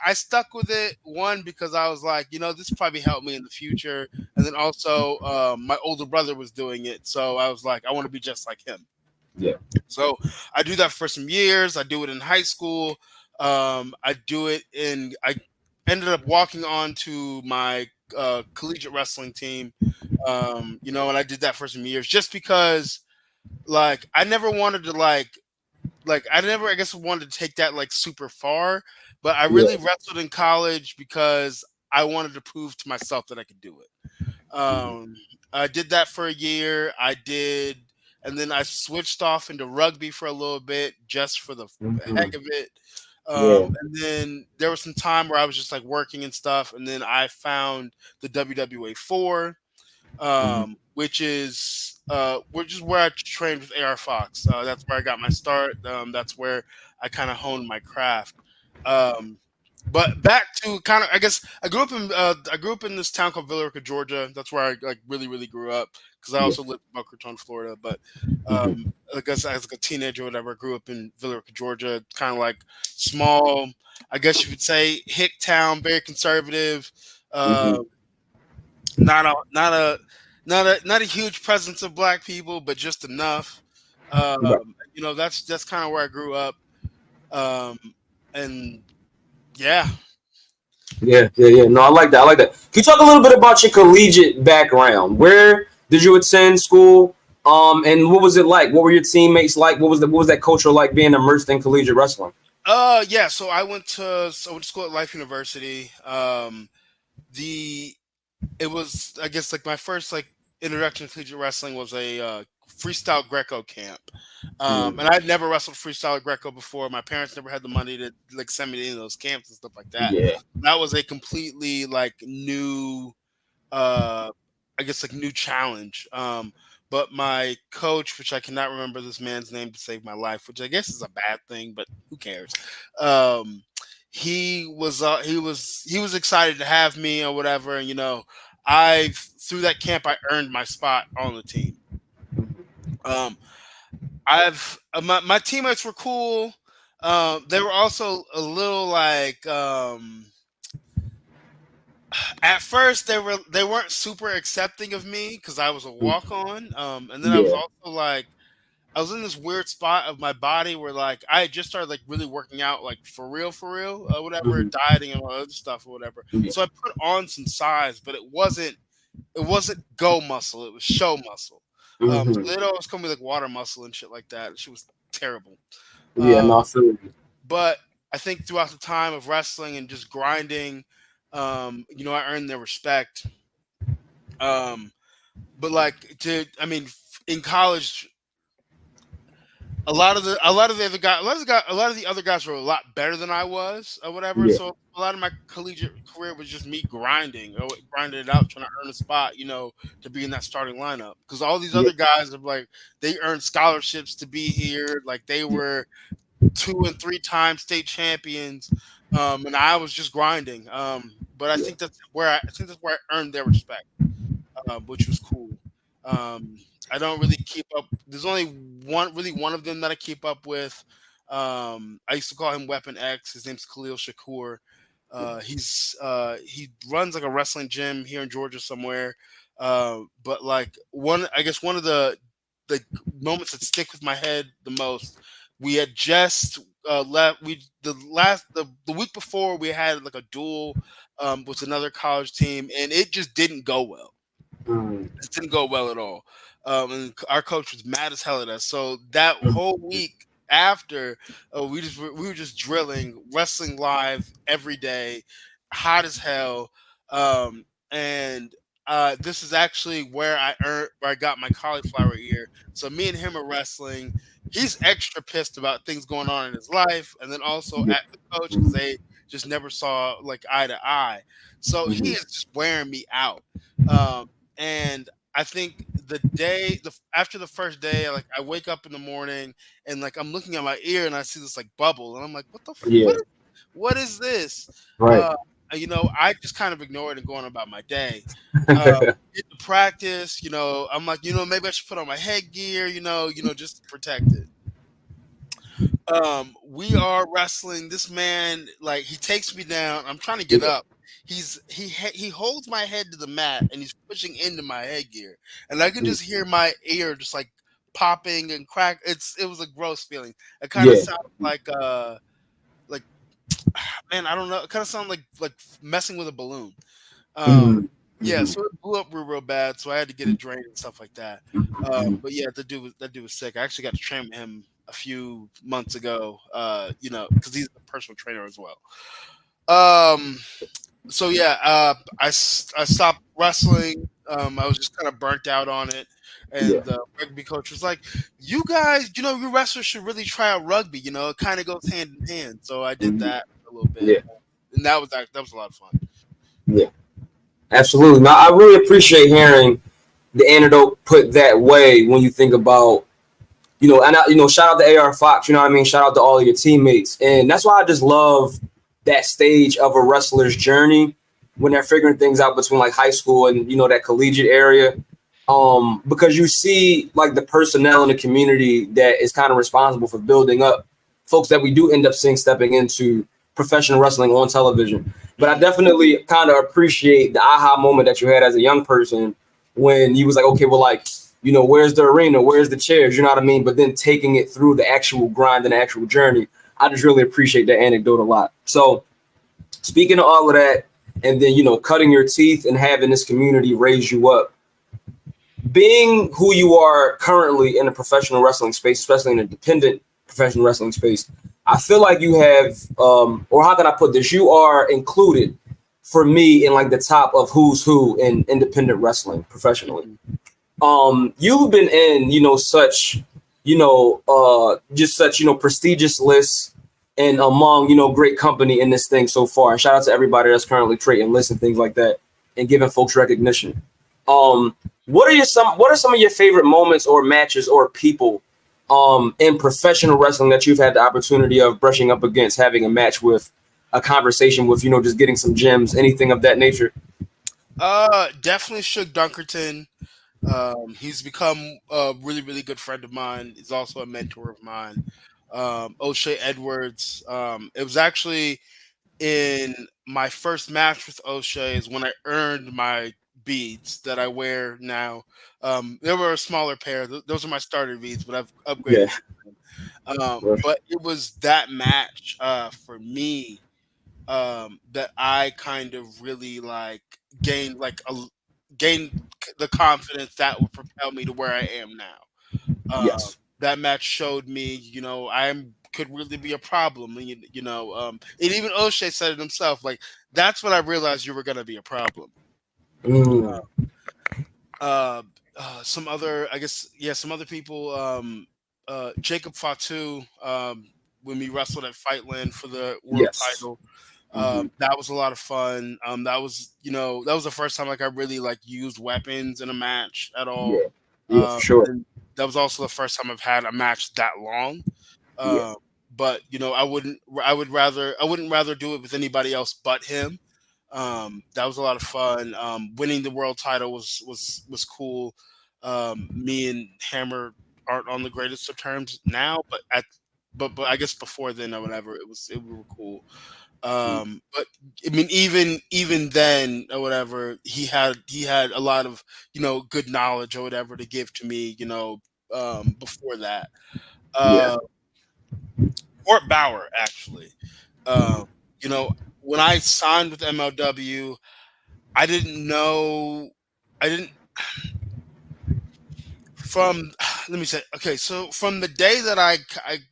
I stuck with it, one, because I was like, this probably helped me in the future. And then also my older brother was doing it. So I was like, I want to be just like him. Yeah. So I do that for some years. I do it in high school. I ended up walking on to my collegiate wrestling team, and I did that for some years just because, like, I never wanted to I guess wanted to take that like super far, but I really wrestled in college because I wanted to prove to myself that I could do it. I did that for a year. And then I switched off into rugby for a little bit just for the heck of it. And then there was some time where I was just like working and stuff, and then I found the WWA 4, which is where I trained with AR Fox. That's where I got my start. That's where I kind of honed my craft. But back to kind of, I guess I grew up in this town called Villa Rica, Georgia. That's where I like really grew up because I also lived in Boca Raton, Florida. But I guess as like a teenager or whatever, I grew up in Villa Rica, Georgia. Kind of like small, I guess you would say, hick town, very conservative. Not a huge presence of black people, but just enough. That's kind of where I grew up. And yeah. Yeah. No, I like that. Can you talk a little bit about your collegiate background? Where did you attend school? And what was it like? What were your teammates like? What was that culture like being immersed in collegiate wrestling? Yeah. So I went to school at Life University. It was, I guess, like my first like introduction to collegiate wrestling was a freestyle Greco camp. And I'd never wrestled freestyle Greco before. My parents never had the money to like send me to any of those camps and stuff like that. Yeah. That was a completely like new, I guess like new challenge. But my coach, which I cannot remember this man's name to save my life, which I guess is a bad thing, but who cares? He was excited to have me or whatever, and through that camp I earned my spot on the team. My teammates were cool. They were also a little like at first they weren't super accepting of me because I was a walk on. And then I was also like I was in this weird spot of my body where like I had just started like really working out like for real, whatever, dieting and all other stuff or whatever. So I put on some size, but it wasn't go muscle, it was show muscle. So they'd always call me like water muscle and shit like that. She was terrible. But I think throughout the time of wrestling and just grinding, I earned their respect. But like in college, a lot of the other guys were a lot better than I was or whatever. Yeah. So a lot of my collegiate career was just me grinding it out, trying to earn a spot, to be in that starting lineup. Because all these other guys are like, they earned scholarships to be here. Like they were 2 and 3 time state champions. And I was just grinding. But I think that's where I earned their respect, which was cool. I don't really keep up. There's only one of them that I keep up with. I used to call him Weapon X. His name's Khalil Shakur. He runs like a wrestling gym here in Georgia somewhere. But like one of the moments that stick with my head the most, we had just left. The week before we had like a duel with another college team, and it just didn't go well. It didn't go well at all. And our coach was mad as hell at us. So that whole week after, we were just drilling, wrestling live every day, hot as hell. And this is actually where I got my cauliflower ear. So me and him are wrestling. He's extra pissed about things going on in his life, and then also at the coach because they just never saw like eye to eye. So he is just wearing me out. And I think after the first day, like I wake up in the morning and like I'm looking at my ear and I see this like bubble and I'm like, what the fuck? What is this? Right. I just kind of ignored it and going about my day. Get to practice, I'm like, maybe I should put on my headgear, just to protect it. We are wrestling. This man, like, he takes me down. I'm trying to get up. He holds my head to the mat and he's pushing into my headgear, and I can just hear my ear just like popping and crack. It was a gross feeling. It kind of sounds like man, I don't know. It kind of sounded like messing with a balloon. Yeah, so it blew up real bad. So I had to get it drained and stuff like that. But yeah, that dude was sick. I actually got to train with him a few months ago. Because he's a personal trainer as well. So yeah, I stopped wrestling. I was just kind of burnt out on it. And the rugby coach was like, "You guys, your wrestlers should really try out rugby. It kind of goes hand in hand." So I did that a little bit, and that was a lot of fun. Yeah, absolutely. Now I really appreciate hearing the antidote put that way when you think about, and shout out to AR Fox. Shout out to all of your teammates, and that's why I just love the that stage of a wrestler's journey when they're figuring things out between like high school and that collegiate area. Because you see like the personnel in the community that is kind of responsible for building up folks that we do end up seeing stepping into professional wrestling on television. But I definitely kind of appreciate the aha moment that you had as a young person when you was like, okay, well, like, where's the arena? Where's the chairs? You know what I mean? But then taking it through the actual grind and the actual journey, I just really appreciate that anecdote a lot. So speaking of all of that, and then, cutting your teeth and having this community raise you up, being who you are currently in the professional wrestling space, especially in the independent professional wrestling space, I feel like you have, or how can I put this? You are included for me in like the top of who's who in independent wrestling professionally. You've been in, such, just such, prestigious lists and among, great company in this thing so far. And shout out to everybody that's currently trading lists and things like that and giving folks recognition. What are some of your favorite moments or matches or people in professional wrestling that you've had the opportunity of brushing up against, having a match with, a conversation with, just getting some gems, anything of that nature? Definitely Suge Dunkerton. He's become a really, really good friend of mine. He's also a mentor of mine. O'Shea Edwards. It was actually in my first match with O'Shea is when I earned my beads that I wear now. They were a smaller pair. Those are my starter beads, but I've upgraded. Yeah. But it was that match for me that I kind of really gained gained the confidence that would propel me to where I am now. Yes. That match showed me, could really be a problem. And, and even O'Shea said it himself. Like, that's when I realized you were going to be a problem. Some other people. Jacob Fatu, when we wrestled at Fightland for the world title. That was a lot of fun. That was the first time I really used weapons in a match at all. Yeah, for sure. And that was also the first time I've had a match that long. But I wouldn't rather do it with anybody else but him. That was a lot of fun. Winning the world title was cool. Me and Hammer aren't on the greatest of terms now, but I guess before then or whatever, we were cool. But I mean, even then or whatever, he had a lot of good knowledge or whatever to give to me. Before that, Fort Bauer actually. When I signed with MLW, I didn't know. I didn't. Let me say, okay, so from the day that I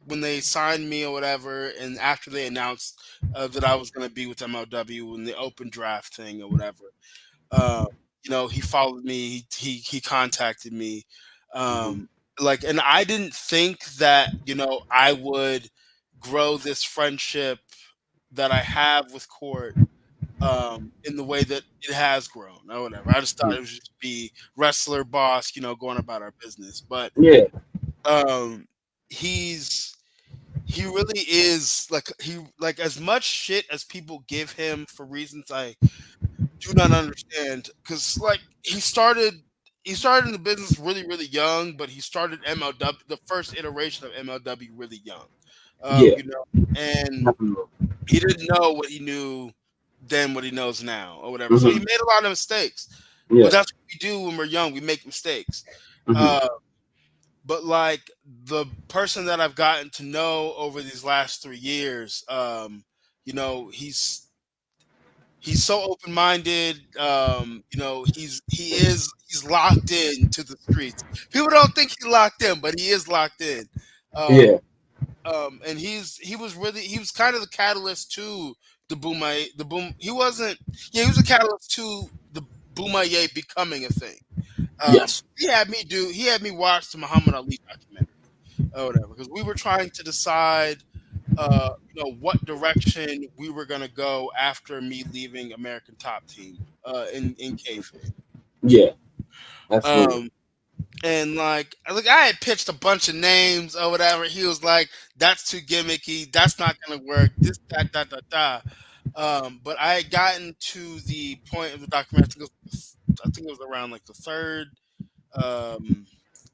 when they signed me or whatever, and after they announced that I was going to be with MLW in the open draft thing or whatever, he followed me, he contacted me, and I didn't think that I would grow this friendship that I have with Court in the way that it has grown or whatever. I just thought it would just be wrestler boss, going about our business. But he really is as much shit as people give him for reasons I do not understand. Because he started in the business really, really young, but he started MLW, the first iteration of MLW, really young. And he didn't know what he knew then, what he knows now, or whatever. So he made a lot of mistakes. But that's what we do when we're young. We make mistakes. But the person that I've gotten to know over these last 3 years, he's so open-minded. He's locked in to the streets. People don't think he's locked in, but he is locked in. And he was kind of the catalyst to the bomaye. He was a catalyst to the bomaye becoming a thing. He had me watch the Muhammad Ali documentary or whatever, because we were trying to decide what direction we were gonna go after me leaving American Top Team in kayfabe. Yeah, absolutely. And I had pitched a bunch of names or whatever. He was like, "That's too gimmicky. That's not gonna work. This, that, da, da, da." But I had gotten to the point of the documentary. I think it was around like the third, I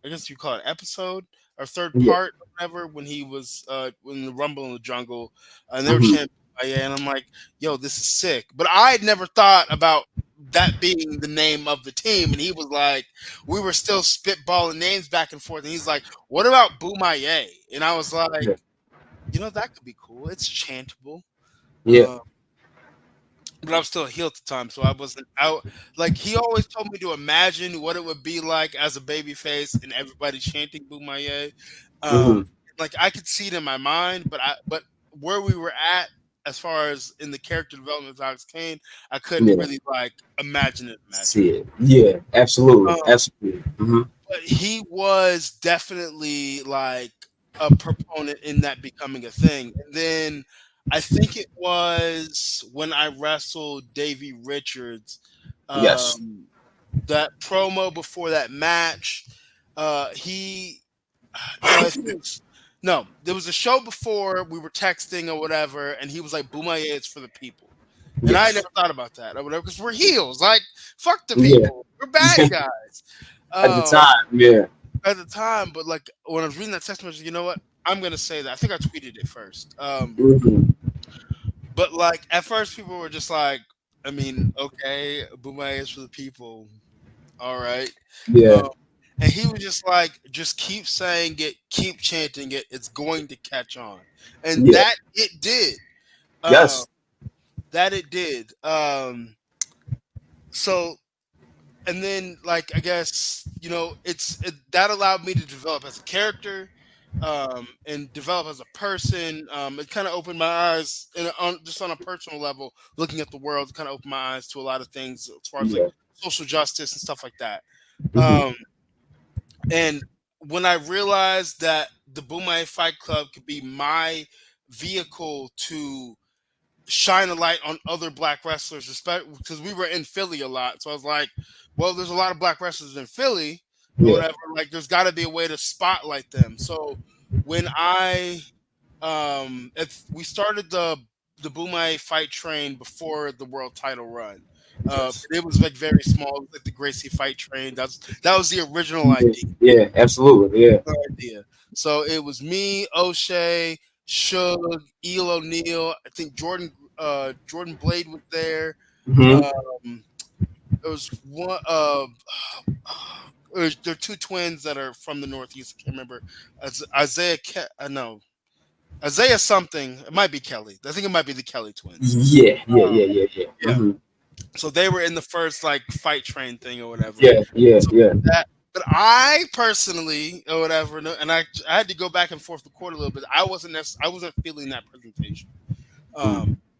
guess you call it episode or third Yeah. part, or whatever. When he was when the Rumble in the Jungle, and they were Mhm. chanting, "Yeah," and I'm like, "Yo, this is sick." But I had never thought about that being the name of the team, and he was like, we were still spitballing names back and forth, and he's like, "What about bomaye?" And I was like, Yeah. that could be cool. It's chantable. Yeah. But I was still a heel at the time, so I wasn't out. Like he always told me to imagine what it would be like as a baby face and everybody chanting "Boomaya." Mhm. Like I could see it in my mind, but where we were at as far as in the character development of Alex Kane, I couldn't Yeah. really like imagine it. See it. Yeah. Absolutely. Um, Absolutely. but he was definitely like a proponent in that becoming a thing. And then I think it was when I wrestled Davey Richards, Yes. that promo before that match, he I think it was, no, there was a show before we were texting or whatever, and he was like, "Boomaya is for the people," and I Yes. never thought about that or whatever because we're heels, like fuck the Yeah. people, we're bad guys. At the time, yeah. At the time, but like when I was reading that text message, you know what? I'm gonna say that. I think I tweeted it first. Mhm. But like at first, people were just like, I mean, okay, Boomay is for the people. All right. Yeah. And he was just like, just keep saying it, keep chanting it. It's going to catch on, and Yeah. that it did. Yes. That it did. So and then like I guess that allowed me to develop as a character, and develop as a person. It kind of opened my eyes just on a personal level, looking at the world. Kind of opened my eyes to a lot of things as far as like Yeah. social justice and stuff like that. Mhm. And when I realized that the Boomerang Fight Club could be my vehicle to shine a light on other black wrestlers, because we were in Philly a lot. So I was like, well, there's a lot of black wrestlers in Philly or Yeah. whatever. Like, there's got to be a way to spotlight them. So when we started the Boomerang Fight Train before the world title run. Yes. It was like very small, like the Gracie Fight Train. That was the original idea. Yeah. Absolutely. Yeah. Idea. So it was me, O'Shea, Suge, Eel O'Neill. I think Jordan Blade was there. Mhm. There was one. There are two twins that are from the Northeast. I can't remember. Isaiah something. It might be Kelly. I think it might be the Kelly twins. Yeah. Yeah. Yeah. Yeah. Yeah. Yeah. Mhm. So they were in the first like fight train thing or whatever. Yeah. Yeah. So Yeah. but I personally or whatever, and I had to go back and forth the court a little bit. I wasn't feeling that presentation.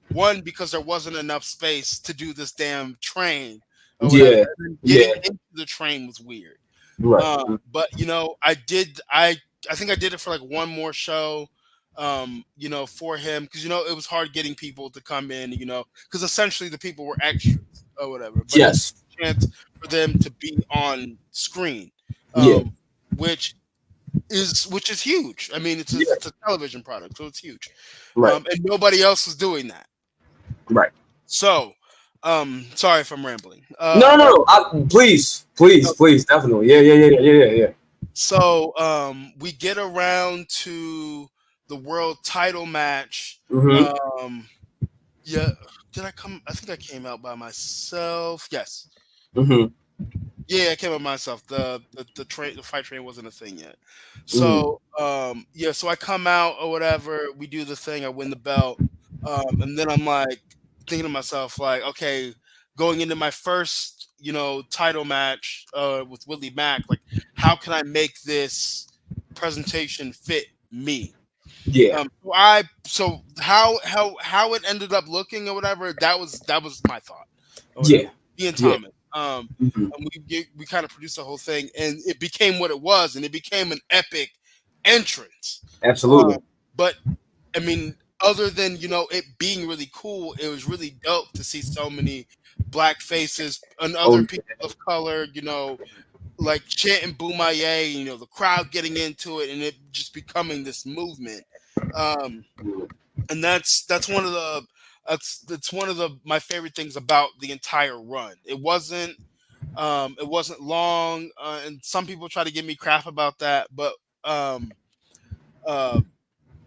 One, because there wasn't enough space to do this damn train or whatever. Yeah. And then Yeah. getting into the train was weird. Right. But I think I did it for like one more show. For him, because it was hard getting people to come in, because essentially the people were extras or whatever. But Yes. it's a chance for them to be on screen, Yeah. which is huge. I mean, it's a television product, so it's huge. Right. And nobody else was doing that. Right. So, sorry if I'm rambling. No. Please, definitely. Yeah. So, we get around to the world title match. Mhm. Yeah. Did I come? I think I came out by myself. Yes. Mhm. Yeah, I came out myself. The fight train wasn't a thing yet. So, so I come out or whatever. We do the thing. I win the belt. And then I'm like thinking to myself, like, okay, going into my first, title match with Willie Mack, like, how can I make this presentation fit me? Yeah. So how it ended up looking or whatever, that was my thought. Yeah. Me and Yeah. Thomas. And we kind of produced the whole thing, and it became what it was, and it became an epic entrance. Absolutely. But I mean, other than it being really cool, it was really dope to see so many black faces and other people of color, like chanting "Boomaya," the crowd getting into it, and it just becoming this movement. And that's one of the It's one of my favorite things about the entire run. It wasn't long, and some people try to give me crap about that, but um, uh,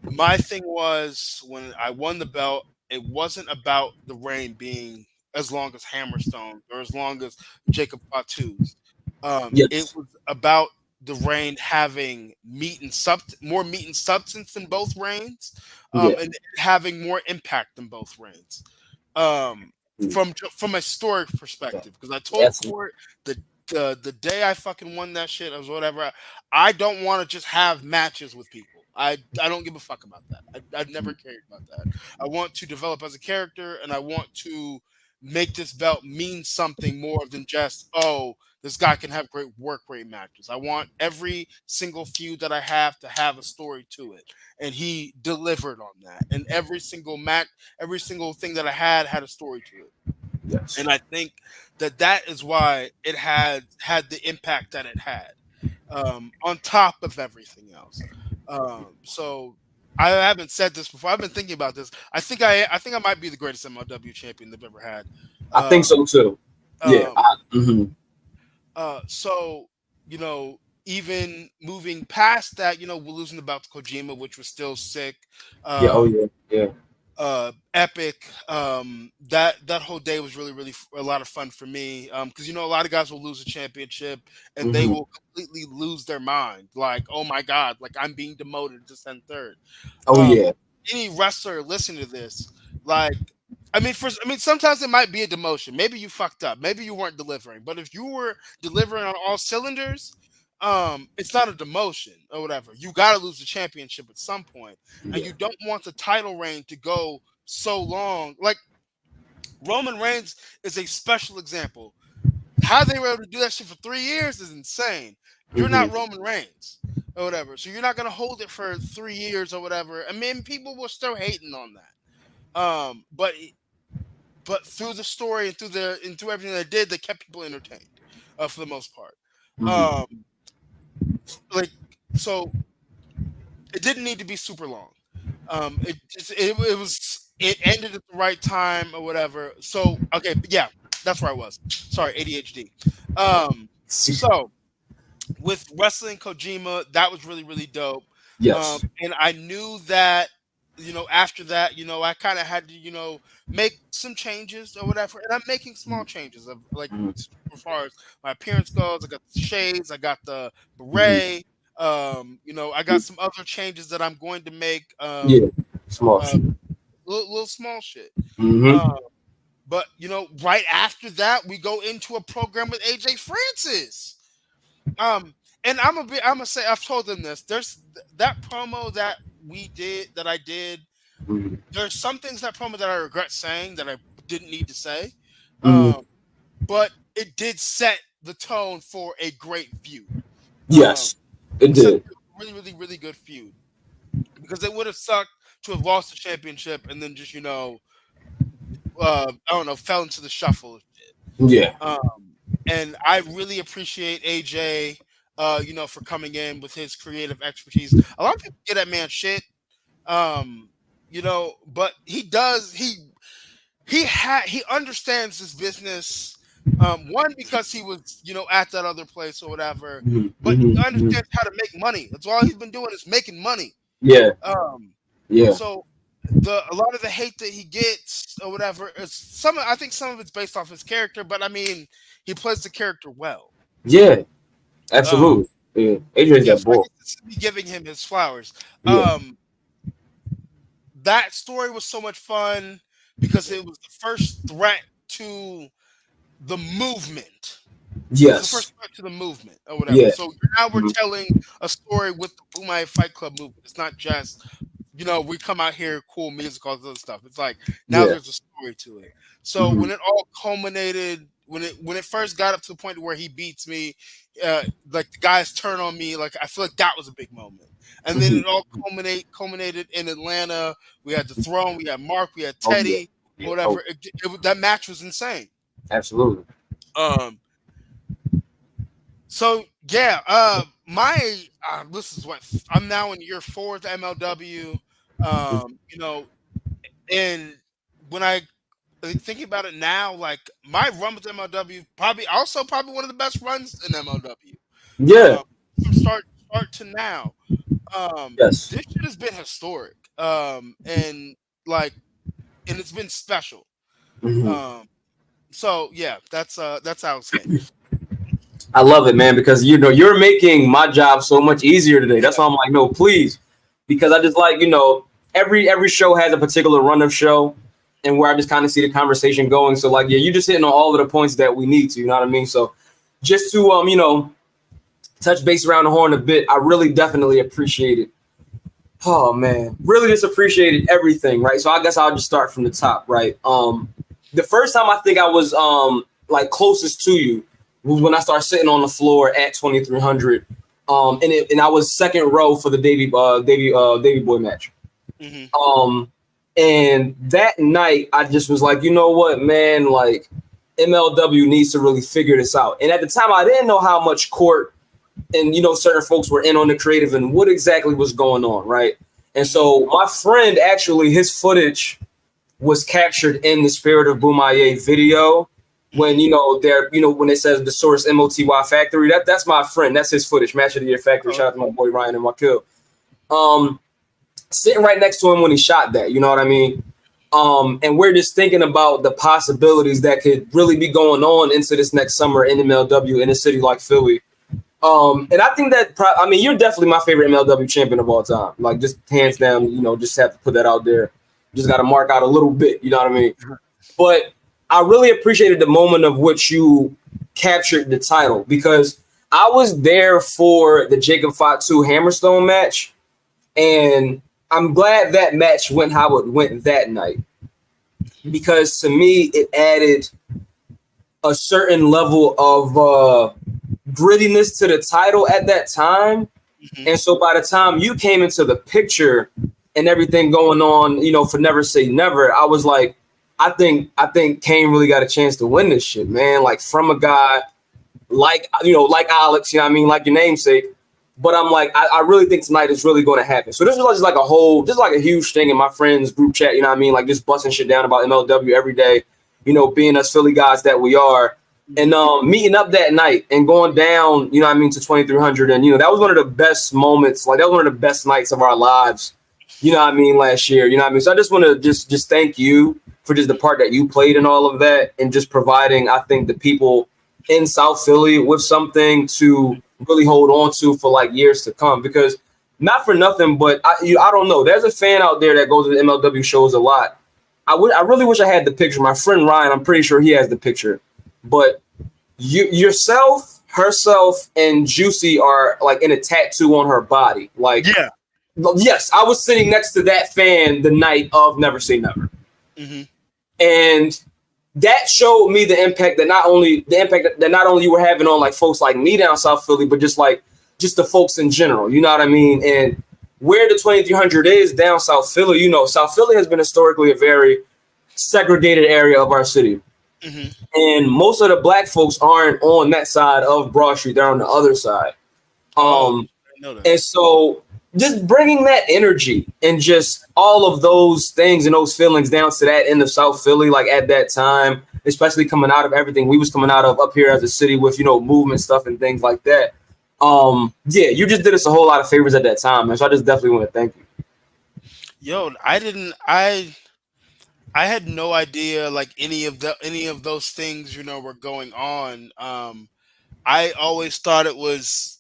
my thing was when I won the belt, it wasn't about the reign being as long as Hammerstone or as long as Jacob Fatu's. It Yes. was about the reign having more meat and substance than both reigns, Yeah. and having more impact than both reigns. Um, from a story perspective, because I told Yes. Court the day I fucking won that shit, or whatever, I don't want to just have matches with people. I don't give a fuck about that. I've never cared about that. I want to develop as a character, and I want to make this belt mean something more than just, oh, this guy can have great work rate matches. I want every single feud that I have to have a story to it, and he delivered on that. And every single match, every single thing that I had a story to it. Yes. And I think that is why it had the impact that it had, on top of everything else. So I haven't said this before. I've been thinking about this. I think I might be the greatest MLW champion they've ever had. I think so too. Yeah. So even moving past that, we're losing the belt to Kojima, which was still sick. Yeah. Oh yeah. Yeah. Epic. That whole day was really a lot of fun for me. Because a lot of guys will lose a championship and they will completely lose their mind. Like, oh my god, like I'm being demoted to send third. Oh yeah. Any wrestler listening to this, like, sometimes it might be a demotion. Maybe you fucked up. Maybe you weren't delivering. But if you were delivering on all cylinders, it's not a demotion or whatever. You got to lose the championship at some point, and you don't want the title reign to go so long. Like Roman Reigns is a special example. How they were able to do that shit for 3 years is insane. You're not Roman Reigns or whatever, so you're not gonna hold it for 3 years or whatever. I mean, people were still hating on that. But through the story and through everything they did, they kept people entertained, for the most part. So it didn't need to be super long. It ended at the right time or whatever. So okay, yeah, that's where I was. Sorry, ADHD. So with wrestling Kojima, that was really dope. Yes. And I knew that after that, I kind of had to make some changes or whatever, and I'm making small changes of like as far as my appearance goes. I got the shades, I got the beret. I got some other changes that I'm going to make. Small shit. Little small shit. Mm-hmm. But right after that, we go into a program with AJ Francis. And I'm gonna say, I've told them this. There's that promo that I did. There's some things that promo that I regret saying that I didn't need to say. But it did set the tone for a great feud. Yes, it did. Really good feud. Because it would have sucked to have lost the championship and then just I don't know, fell into the shuffle. Yeah. And I really appreciate AJ, for coming in with his creative expertise. A lot of people get that man shit, but he does. He understands this business. One, because he was, at that other place or whatever, but he understands how to make money. That's all he's been doing is making money. Yeah. So a lot of the hate that he gets or whatever is I think some of it's based off his character, but I mean, he plays the character well. Yeah, absolutely. AJ's that boy. Giving him his flowers. Yeah. That story was so much fun because it was the first threat to the movement. Yes. The first threat to the movement or whatever. Yeah. So now we're telling a story with the Bomaye Fight Club movement. It's not just we come out here, cool music, all this other stuff. It's like now there's a story to it. So when it all culminated, when it first got up to the point where he beats me, like the guys turn on me, like I feel like that was a big moment. And then it all culminated in Atlanta. We had the Throne, we had Mark, we had Teddy, whatever. That match was insane. Absolutely. So yeah, this is what I'm now in year 4 of MLW. And when I thinking about it now, like my run with MLW, probably one of the best runs in MLW. Yeah. From start to now. Yes. This shit has been historic. And like, and it's been special. Mhm. So yeah, that's Alex Kane. I love it, man, because you're making my job so much easier today. That's why I'm like, no, please, because I just like every show has a particular run of show, and where I just kind of see the conversation going. So like, yeah, you just hitting on all of the points that we need to. You know what I mean? So just to touch base around the horn a bit, I really definitely appreciate it. Oh man, really just appreciated everything, right? So I guess I'll just start from the top, right? The first time I think I was like closest to you was when I started sitting on the floor at 2300, and I was second row for the Davy Boy match. And that night I just was like, you know what, man, like MLW needs to really figure this out. And at the time I didn't know how much court and certain folks were in on the creative and what exactly was going on, right? And so my friend, actually, his footage was captured in the Spirit of Bomaye video when when it says the source MOTY Factory. That's my friend. That's his footage. Match of the Year Factory. Shout out to my boy Ryan and Wakil. Sitting right next to him when he shot that. You know what I mean? And we're just thinking about the possibilities that could really be going on into this next summer in MLW in a city like Philly. And I think that you're definitely my favorite MLW champion of all time. Like, just hands down, just have to put that out there. Just got to mark out a little bit, you know what I mean? But I really appreciated the moment of which you captured the title, because I was there for the Jacob Fatu Hammerstone match, and I'm glad that match went how it went that night, because to me it added a certain level of grittiness to the title at that time. And so by the time you came into the picture and everything going on, for Never Say Never, I was like, I think Kane really got a chance to win this shit, man. Like, from a guy like Alex, you know what I mean, like your namesake. But I'm like, I really think tonight is really going to happen. So this was just like a huge thing in my friends group chat, you know what I mean? Like, just busting shit down about MLW every day, being us Philly guys that we are. And meeting up that night and going down, you know what I mean, to 2300. And, that was one of the best moments. Like, that was one of the best nights of our lives, you know what I mean, last year. You know what I mean? So I just want to just thank you for just the part that you played in all of that, and just providing, I think, the people in South Philly with something to really hold on to for like years to come. Because not for nothing, but I don't know. There's a fan out there that goes to the MLW shows a lot. I really wish I had the picture. My friend Ryan, I'm pretty sure he has the picture. But yourself, herself, and Juicy are like in a tattoo on her body. Like, yeah, yes, I was sitting next to that fan the night of Never Say Never, and that showed me the impact that not only you were having on like folks like me down South Philly, but just the folks in general. You know what I mean? And where the 2300 is down South Philly, South Philly has been historically a very segregated area of our city. And most of the black folks aren't on that side of Broad Street; they're on the other side. And so, just bringing that energy and just all of those things and those feelings down to that end of South Philly, like at that time, especially coming out of everything we was coming out of up here as a city with movement stuff and things like that. Yeah, you just did us a whole lot of favors at that time, man. So I just definitely want to thank you. Yo, I had no idea like any of those things were going on. I always thought it was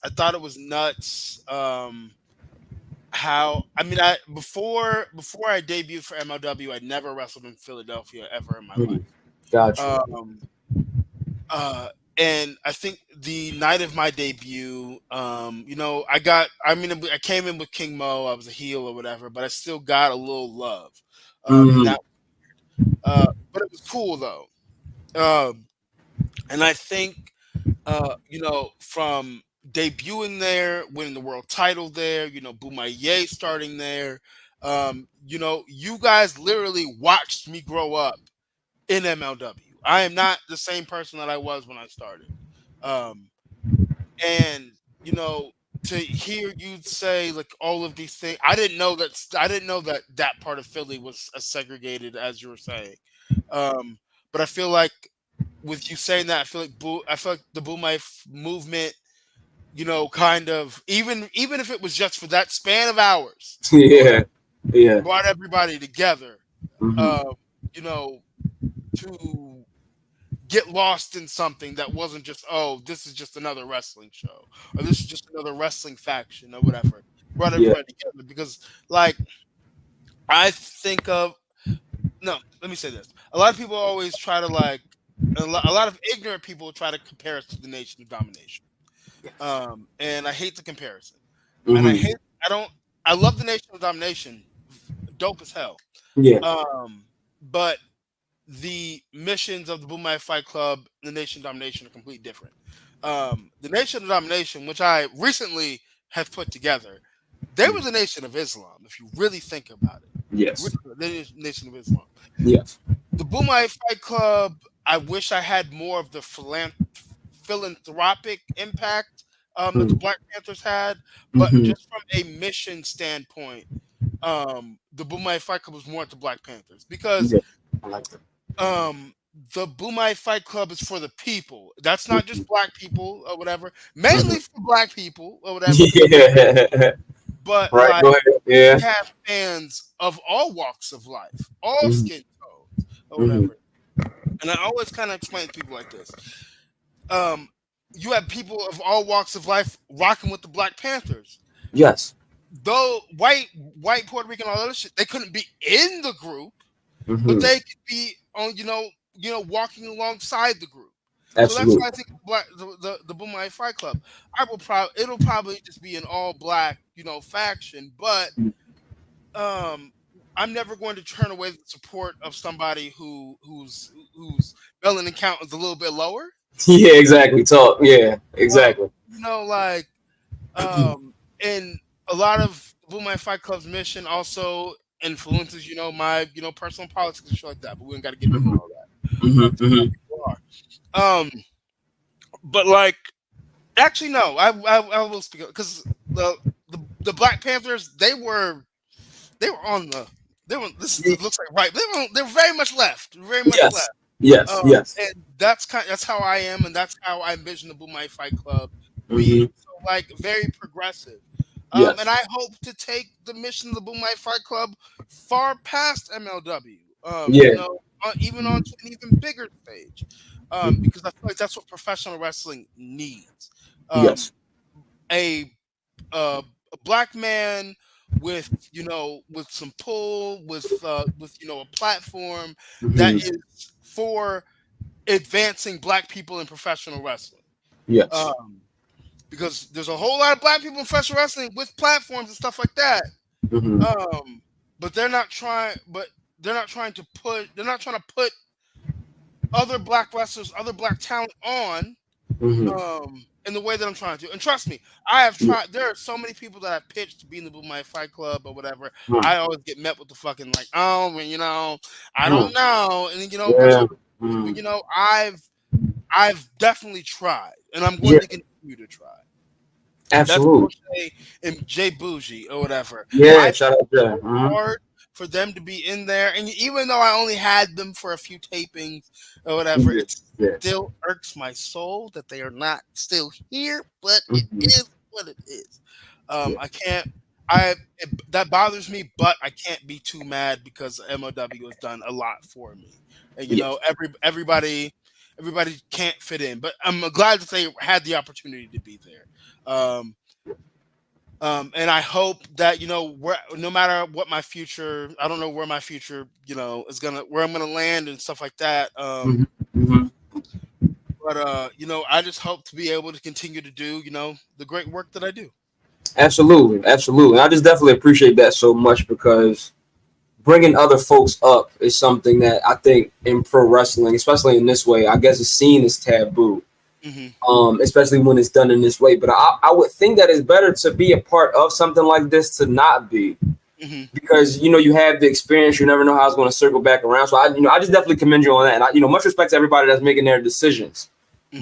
nuts. How before I debuted for MLW, I'd never wrestled in Philadelphia ever in my life. Gotcha. And I think the night of my debut, I came in with King Mo. I was a heel or whatever, but I still got a little love. But it was cool though. And I think, from debuting there, winning the world title there, Bomaye starting there, you guys literally watched me grow up in MLW. I am not the same person that I was when I started. And, to hear you say like all of these things. I didn't know that that part of Philly was as segregated as you were saying. But I feel like with you saying that, I feel like the boom movement, you know, kind of even if it was just for that span of hours, Yeah, yeah. brought everybody together. Mhm. You know, to get lost in something that wasn't just, oh, this is just another wrestling show or this is just another wrestling faction or whatever. Brought Yeah. everybody together because, like, I think of no. Let me say this: a lot of people always try to a lot of ignorant people try to compare us to the Nation of Domination. And I hate the comparison, and Mhm. I don't. I love the Nation of Domination, dope as hell. Yeah. But the missions of the Boomai Fight Club and the Nation of Domination are completely different. The Nation of Domination, which I recently have put together, there was a Nation of Islam, if you really think about it. Yes. The Nation of Islam. Yes. The Boomai Fight Club, I wish I had more of the philanthropic impact that the Mm. Black Panthers had, but Mhm. just from a mission standpoint, the Boomai Fight Club was more at the Black Panthers because Yeah. I like that. the Boomai Fight Club is for the people. That's not just Mhm. black people or whatever. Mhm. Mainly for black people or whatever. Yeah. But Right. like Go ahead. we Yeah. have fans of all walks of life, all Mhm. skin tones or Mhm. whatever. And I always kind of explain to people like this. You have people of all walks of life rocking with the Black Panthers. Yes. Though white Puerto Rican, all that shit, they couldn't be in the group, but Mhm. they could be on, walking alongside the group. So that's Absolutely. why I think the Boomai Fight Club. It'll probably just be an all black, faction, but I'm never going to turn away the support of somebody whose melanin count is a little bit lower. Yeah. Exactly. Talk. Yeah. Exactly. Like and a lot of Boomai Fight Club's mission also influences, my, personal politics and shit like that. But we ain't got to get into Mhm. all that. Mhm. That's how Mhm. people are. But like, actually, no, I will speak because the Black Panthers they were on the they were this it looks like right they were very much left, very much Yes. left. Yes. Yes. And that's how I am, and that's how I envision the Boomai Fight Club being. Mhm. So like very progressive. And Yes. I hope to take the mission of the Boomai Fight Club far past MLW. Yeah. Even onto an even bigger stage. Mhm. Because I feel like that's what professional wrestling needs. Um, Yes. a a black man with with some pull with a platform that Mhm. is for advancing black people in professional wrestling. Yes. Um, because there's a whole lot of black people in professional wrestling with platforms and stuff like that. Mhm. But they're not trying. But they're not trying to put. They're not trying to put other black wrestlers, other black talent on Mhm. in the way that I'm trying to. And trust me, I have Yeah. tried. There are so many people that I've pitched to be in the Boomai Fight Club or whatever. Mhm. I always get met with the fucking like, oh, well, I don't Mhm. know, and but Yeah. Mhm. I've definitely tried, and I'm going Yeah. to continue to try. That's Absolutely. Crochet and Jay Bougie or whatever. Yeah. I Shout out tried there. so Mhm. hard for them to be in there, and even though I only had them for a few tapings or whatever, Yeah. it Yeah. still irks my soul that they are not still here. But it Mhm. is what it is. Yeah. I can't. That bothers me, but I can't be too mad because MOW has done a lot for me, and Yeah. everybody can't fit in. But I'm glad that they had the opportunity to be there. And I hope that no matter what my future, I don't know where my future, where I'm gonna land and stuff like that. Mhm. Mhm. But I just hope to be able to continue to do, the great work that I do. Absolutely. Absolutely. I just definitely appreciate that so much because bringing other folks up is something that I think in pro wrestling, especially in this way, I guess is seen as taboo. Especially when it's done in this way. But I would think that it's better to be a part of something like this to not be, because you have the experience. You never know how it's going to circle back around. So I just definitely commend you on that. And much respect to everybody that's making their decisions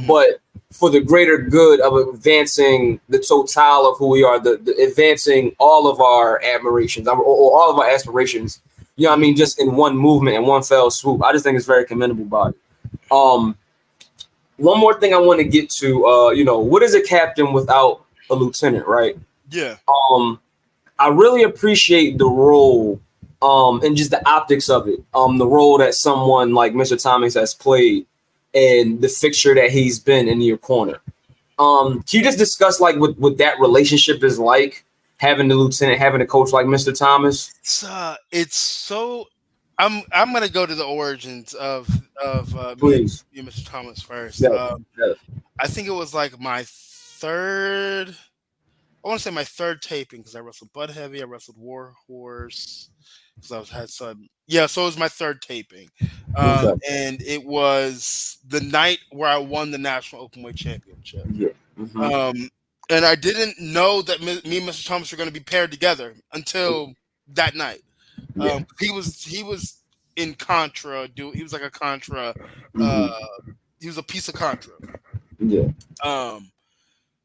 but for the greater good of advancing the total of who we are, the advancing all of our admirations or all of our aspirations. You know what I mean? Just in one movement and one fell swoop. I just think it's very commendable about it. One more thing I want to get to, what is a captain without a lieutenant, right? Yeah. I really appreciate the role and just the optics of it. The role that someone like Mr. Thomas has played and the fixture that he's been in your corner. Can you just discuss like what that relationship is like, having the lieutenant, having a coach like Mr. Thomas? It's so. I'm gonna go to the origins of Please. me and Mr. Thomas first. Yeah. I think it was like my third. I want to say my third taping because I wrestled Bud Heavy, I wrestled War Horse, because had some. Yeah, so it was my third taping, and it was the night where I won the National Openweight Championship. Yeah. And I didn't know that me and Mr. Thomas were going to be paired together until that night. He was in Contra. He was like a Contra. He was a piece of Contra. Yeah.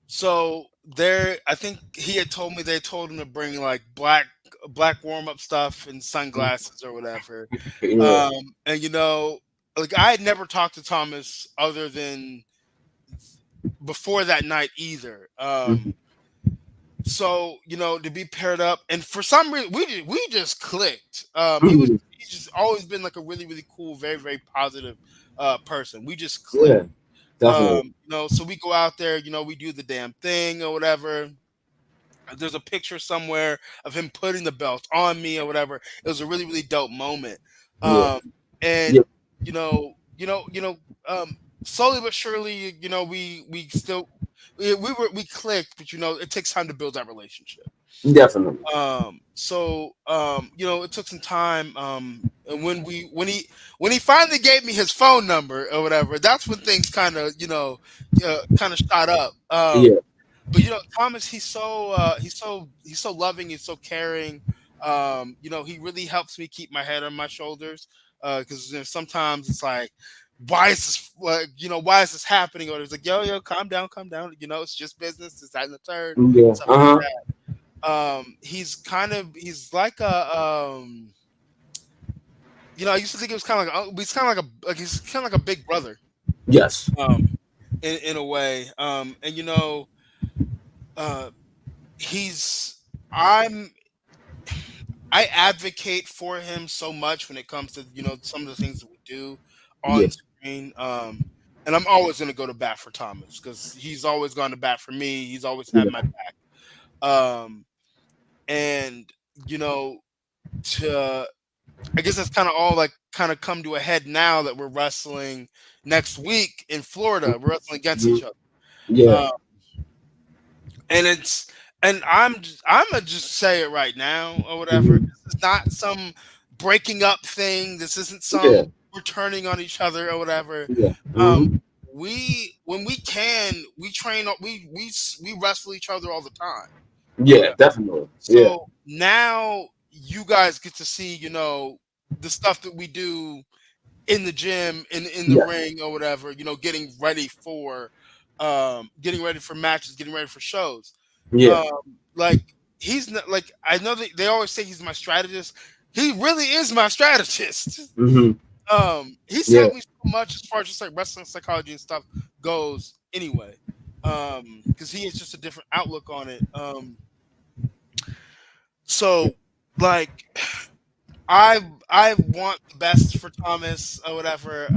So there, I think he had told me they told him to bring like black warm up stuff and sunglasses or whatever. Yeah. And like I had never talked to Thomas other than before that night either. So to be paired up, and for some reason we just clicked. He's just always been like a really, really cool, very, very positive person. We just clicked. Definitely. So we go out there, we do the damn thing or whatever. There's a picture somewhere of him putting the belt on me or whatever. It was a really, really dope moment. And slowly but surely, we clicked, but it takes time to build that relationship. Definitely. It took some time. And when he finally gave me his phone number or whatever, that's when things kind of shot up. But Thomas, he's so loving, he's so caring. He really helps me keep my head on my shoulders. Because sometimes it's like, why is this happening? Or it's like, yo, calm down. It's just business. It's that and the third. Like that. He's like a I used to think it was kind of like he's kind of like a big brother. Yes. In a way. I advocate for him so much when it comes to some of the things that we do on screen. And I'm always going to go to bat for Thomas because he's always gone to bat for me. He's always had my back. I guess that's kind of all kind of come to a head now that we're wrestling next week in Florida. We're wrestling against each other. Yeah. And I'm gonna just say it right now or whatever. This is not some breaking up thing. This isn't some we're turning on each other or whatever. When we can, we train. We wrestle each other all the time. Yeah, definitely. So now you guys get to see, the stuff that we do in the gym, in the ring or whatever. Getting ready for matches, getting ready for shows. He's not like, I know that they always say he's my strategist. He really is my strategist. He's helped me so much as far as just like wrestling psychology and stuff goes anyway. Because he has just a different outlook on it. So like I want the best for Thomas or whatever.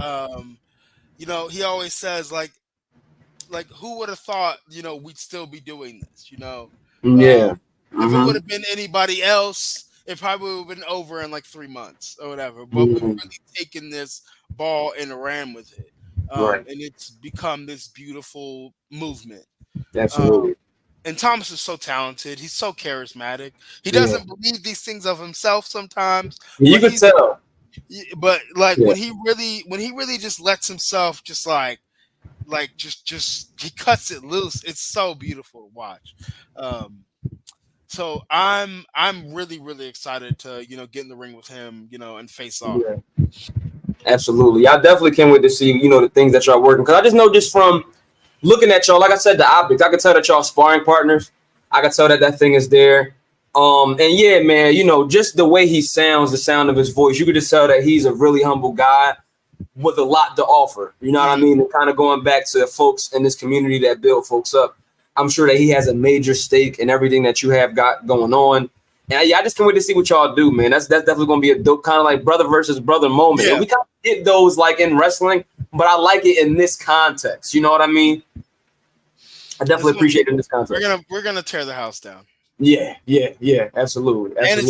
He always says like who would have thought, we'd still be doing this, If it would have been anybody else, it probably would have been over in like 3 months or whatever. But we've really taken this ball and ran with it. And it's become this beautiful movement. Absolutely. And Thomas is so talented. He's so charismatic. He doesn't believe these things of himself sometimes. You can tell. But like when he really just lets himself just he cuts it loose. It's so beautiful to watch. So I'm really, really excited to get in the ring with him, and face off. Absolutely. I definitely can't wait to see, the things that y'all working. Because I just know just from looking at y'all, like I said, the optics, I can tell that y'all sparring partners. I can tell that thing is there. And yeah, man, just the way he sounds, the sound of his voice, you could just tell that he's a really humble guy with a lot to offer. You know what I mean? And kind of going back to folks in this community that build folks up, I'm sure that he has a major stake in everything that you have got going on. And yeah, I just can't wait to see what y'all do, man. That's definitely going to be a dope kind of like brother versus brother moment. And we kind of get those like in wrestling, but I like it in this context. You know what I mean? I definitely appreciate it in this context. We're gonna tear the house down. Yeah, absolutely. And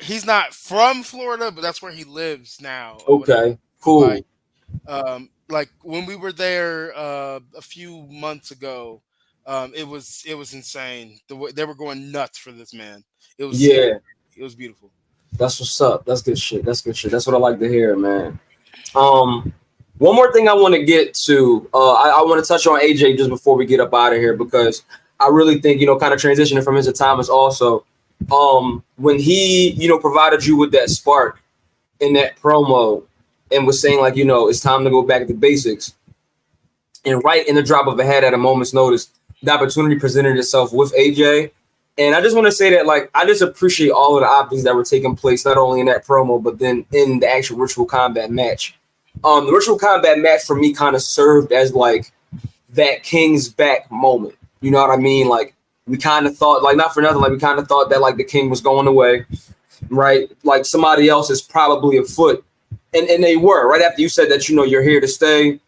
he's not from Florida, but that's where he lives now. Okay, cool. Like when we were there a few months ago, it was insane. They were going nuts for this man. It was beautiful. That's what's up. That's good shit. That's what I like to hear, man. One more thing I want to get to. I want to touch on AJ just before we get up out of here, because I really think, kind of transitioning from Mr. Thomas also, when he, provided you with that spark in that promo and was saying like, it's time to go back to basics. And right in the drop of a hat at a moment's notice, the opportunity presented itself with AJ. And I just want to say that, like, I just appreciate all of the options that were taking place, not only in that promo, but then in the actual Ritual Combat match. The Ritual Combat match for me kind of served as like that King's back moment. You know what I mean? Like, we kind of thought, like, not for nothing, like we kind of thought that like the King was going away, right? Like somebody else is probably afoot. And they were right after you said that, you're here to stay.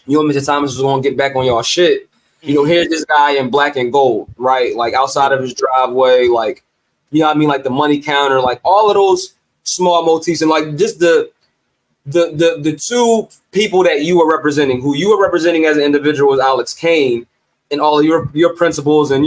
Mr. Thomas was going to get back on y'all shit. Here's this guy in black and gold, right? Like outside of his driveway, like, what I mean? Like the money counter, like all of those small motifs, and like just the two people that you were representing, who you were representing as an individual was Alex Kane, and all of your principles and,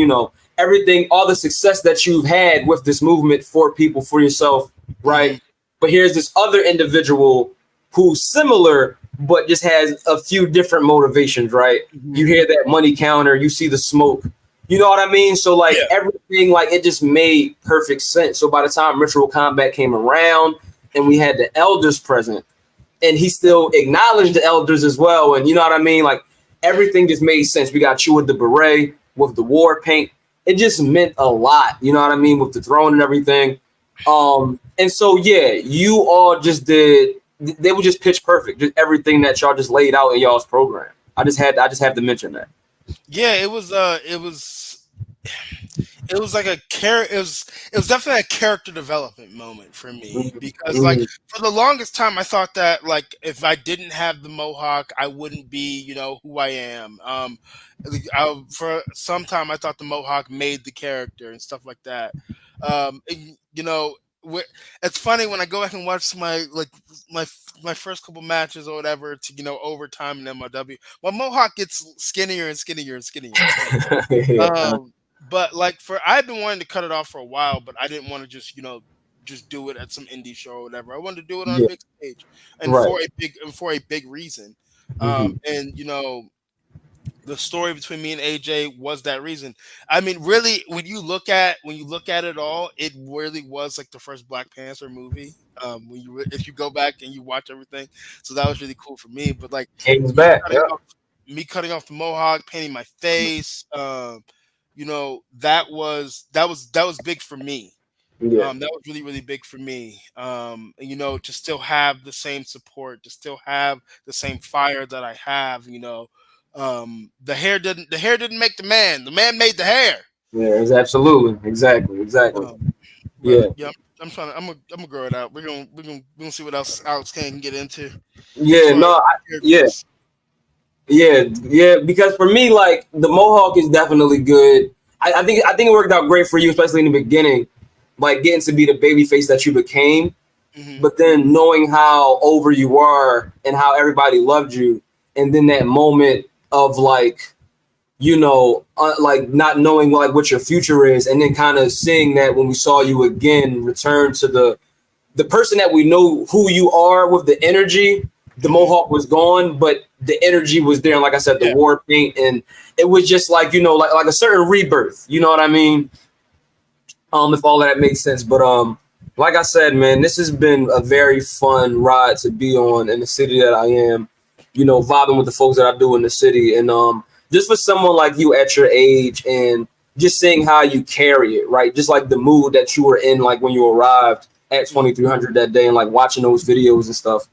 everything, all the success that you've had with this movement for people, for yourself, right? But here's this other individual who's similar, but just has a few different motivations, right? You hear that money counter, you see the smoke, you know what I mean? So like everything, like it just made perfect sense. So by the time Ritual Combat came around and we had the elders present, and he still acknowledged the elders as well, and you know what I mean? Like everything just made sense. We got you with the beret, with the war paint. It just meant a lot, you know what I mean? With the throne and everything. And so, yeah, you all just did, they were just pitch perfect. Just everything that y'all just laid out in y'all's program. I just have to mention that. Yeah, it was like it was definitely a character development moment for me, because like for the longest time I thought that like if I didn't have the mohawk I wouldn't be who I am. For some time I thought the mohawk made the character and stuff like that. It's funny when I go back and watch my first couple matches or whatever to overtime in MLW, my mohawk gets skinnier and skinnier and skinnier. But like I've been wanting to cut it off for a while, but I didn't want to just do it at some indie show or whatever. I wanted to do it on a big stage and for a big reason. And the story between me and AJ was that reason. I mean, really, when you look at it all, it really was like the first Black Panther movie. If you go back and you watch everything, so that was really cool for me. But like, King's back, me cutting off the mohawk, painting my face, that was big for me. That was really, really big for me. To still have the same support, to still have the same fire that I have. The hair didn't make the man. The man made the hair. Yeah, it's absolutely, exactly. I'm gonna grow it out. We're gonna see what else Alex can get into. Because for me, like the mohawk is definitely good. I think it worked out great for you, especially in the beginning, like getting to be the baby face that you became. But then knowing how over you are and how everybody loved you, and then that moment of like, like not knowing like what your future is, and then kind of seeing that when we saw you again return to the person that we know who you are with the energy. The mohawk was gone, but the energy was there. And like I said, the war paint, and it was just like, like a certain rebirth. You know what I mean? If all of that makes sense. But like I said, man, this has been a very fun ride to be on in the city that I am, vibing with the folks that I do in the city. And just for someone like you at your age and just seeing how you carry it, right? Just like the mood that you were in, like when you arrived at 2300 that day and like watching those videos and stuff.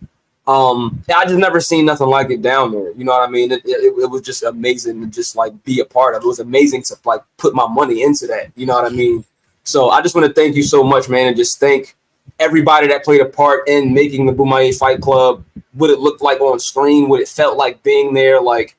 I just never seen nothing like it down there. You know what I mean? It was just amazing to just like be a part of. It was amazing to like put my money into that. You know what I mean? So I just want to thank you so much, man, and just thank everybody that played a part in making the Bomaye Fight Club, what it looked like on screen, what it felt like being there, like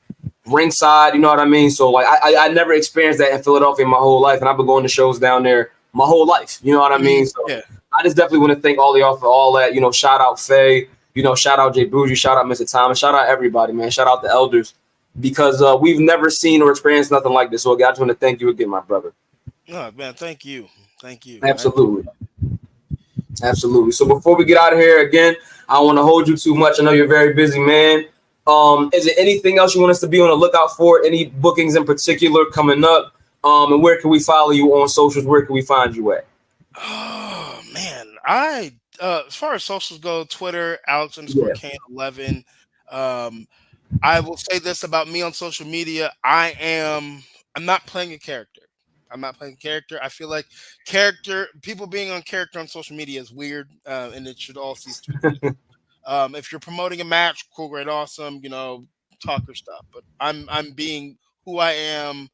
ringside. You know what I mean? So like I never experienced that in Philadelphia my whole life, and I've been going to shows down there my whole life. You know what I mean? So yeah. I just definitely want to thank all of y'all for all that. Shout out Faye. Shout out Jay Bougie, shout out Mr. Thomas, shout out everybody, man. Shout out the elders, because we've never seen or experienced nothing like this. So I just want to thank you again, my brother. Oh, man, thank you. Thank you. Absolutely. Absolutely. So before we get out of here again, I don't want to hold you too much. I know you're a very busy man. Is there anything else you want us to be on the lookout for? Any bookings in particular coming up? And where can we follow you on socials? Where can we find you at? Oh, man. As far as socials go, Twitter, Alex_Kane11. I will say this about me on social media. I'm not playing a character. I'm not playing a character. I feel like people being on character on social media is weird, and it should all cease to exist. If you're promoting a match, cool, great, awesome, talk your stuff. But I'm being who I am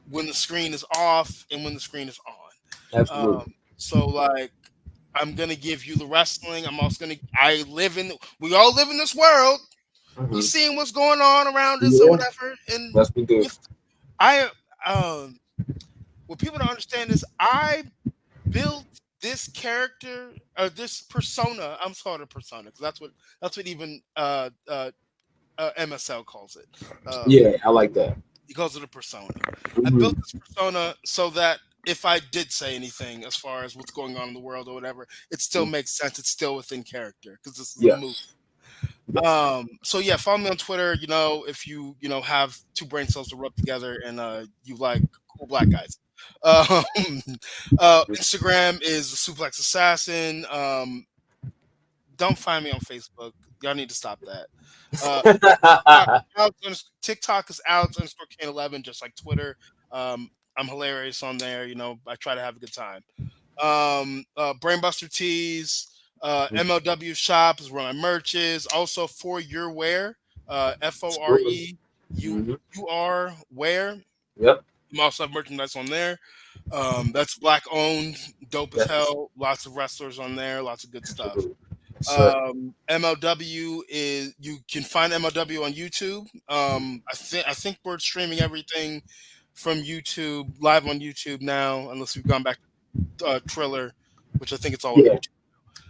when the screen is off and when the screen is on. Absolutely. So like, I'm gonna give you the wrestling. I'm also gonna. We all live in this world. Mm-hmm. You seeing what's going on around us or whatever. And yes, we do. What people don't understand is I built this character or this persona. I'm sorry, the persona, because that's what even MSL calls it. Yeah, I like that. Because of the persona. Mm-hmm. I built this persona so that if I did say anything as far as what's going on in the world or whatever, it still makes sense. It's still within character because this is a movie. So yeah, follow me on Twitter. If you have two brain cells to rub together and you like cool black guys. Instagram is the Suplex Assassin. Don't find me on Facebook. Y'all need to stop that. TikTok is Alex_Kane11, just like Twitter. I'm hilarious on there. I try to have a good time. Brainbuster Tees, MLW Shop is where my merch is. Also For Your Wear, FOREUR Wear. Yep. I also have merchandise on there. That's black owned, dope as hell. Lots of wrestlers on there, lots of good stuff. MLW is, you can find MLW on YouTube. I think we're streaming everything from YouTube, live on YouTube now, unless we've gone back to Triller, which I think it's all on YouTube.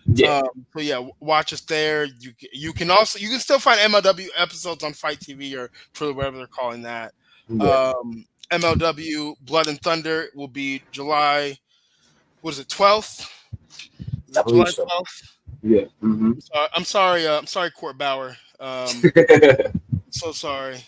Yeah. So yeah, watch us there. You can still find MLW episodes on Fight TV or Triller, whatever they're calling that. Yeah. MLW Blood and Thunder will be July, 12th? July 12th? Yeah. Mm-hmm. I'm sorry, Court Bauer. So sorry.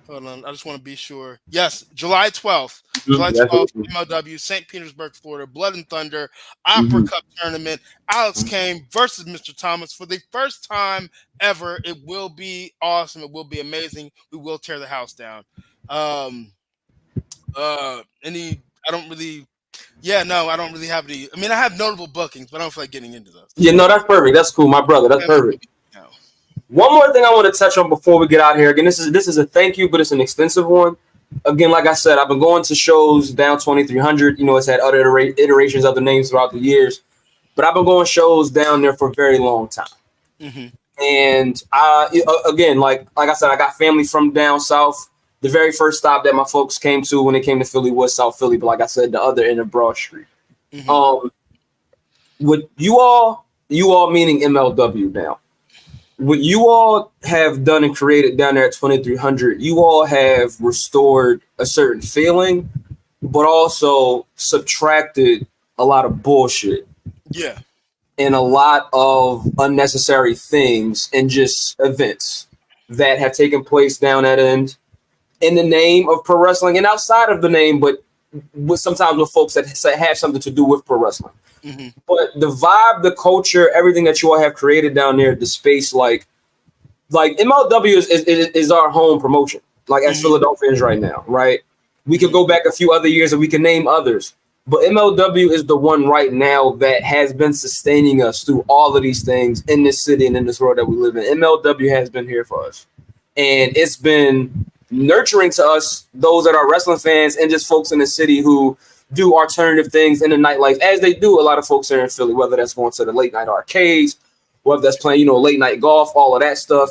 Hold on, I just want to be sure. Yes, July 12th. July 12th, MLW, St. Petersburg, Florida, Blood and Thunder, Opera Cup Tournament, Alex Kane versus Mr. Thomas for the first time ever. It will be awesome. It will be amazing. We will tear the house down. I don't really have any. I mean, I have notable bookings, but I don't feel like getting into those. Yeah, no, that's perfect. That's cool, my brother. That's perfect. One more thing I want to touch on before we get out here. Again, this is a thank you, but it's an extensive one. Again, like I said, I've been going to shows down 2300. It's had other iterations of the names throughout the years, but I've been going shows down there for a very long time. Mm-hmm. And again, like I said, I got family from down south. The very first stop that my folks came to when they came to Philly was South Philly, but like I said, the other end of Broad Street. Mm-hmm. What you all meaning MLW now, what you all have done and created down there at 2300, you all have restored a certain feeling, but also subtracted a lot of bullshit. Yeah. And a lot of unnecessary things and just events that have taken place down that end in the name of pro wrestling and outside of the name, but sometimes with folks that have something to do with pro wrestling. Mm-hmm. But the vibe, the culture, everything that you all have created down there, the space, like MLW is our home promotion, like as Philadelphians right now, right? We could go back a few other years and we can name others, but MLW is the one right now that has been sustaining us through all of these things in this city and in this world that we live in. MLW has been here for us, and it's been nurturing to us, those that are wrestling fans and just folks in the city who do alternative things in the nightlife, as they do a lot of folks here in Philly, whether that's going to the late night arcades, whether that's playing, late night golf, all of that stuff.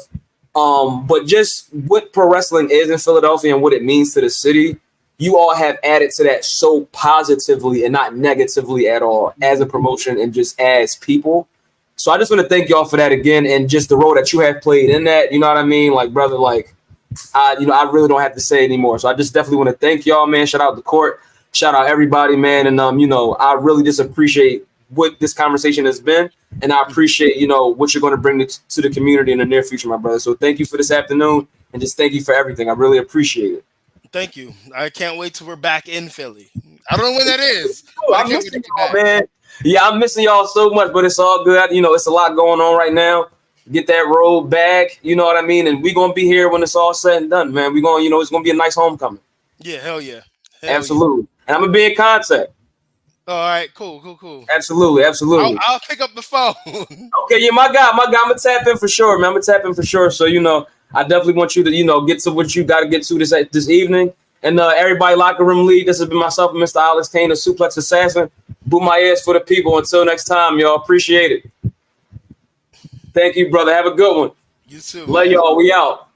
But just what pro wrestling is in Philadelphia and what it means to the city, you all have added to that so positively and not negatively at all as a promotion and just as people. So I just want to thank y'all for that again, and just the role that you have played in that. You know what I mean? Like, brother, like, I really don't have to say anymore. So I just definitely want to thank y'all, man. Shout out the court. Shout out everybody, man. And, I really just appreciate what this conversation has been. And I appreciate, what you're going to bring to the community in the near future, my brother. So thank you for this afternoon, and just thank you for everything. I really appreciate it. Thank you. I can't wait till we're back in Philly. I don't know when that is. I'm missing y'all, man. Yeah, I'm missing y'all so much, but it's all good. It's a lot going on right now. Get that road back, you know what I mean? And we're going to be here when it's all said and done, man. We're going, it's going to be a nice homecoming. Yeah, hell yeah. Absolutely. Yeah. And I'm going to be in contact. All right, cool. Absolutely. I'll pick up the phone. Okay, yeah, my guy, I'm going to tap in for sure, man. I'm going to tap in for sure. So, I definitely want you to, get to what you got to get to this evening. And everybody, Locker Room League, this has been myself and Mr. Alex Kane, the Suplex Assassin. Bomaye for the people. Until next time, y'all. Appreciate it. Thank you, brother. Have a good one. You too. Love y'all. We out.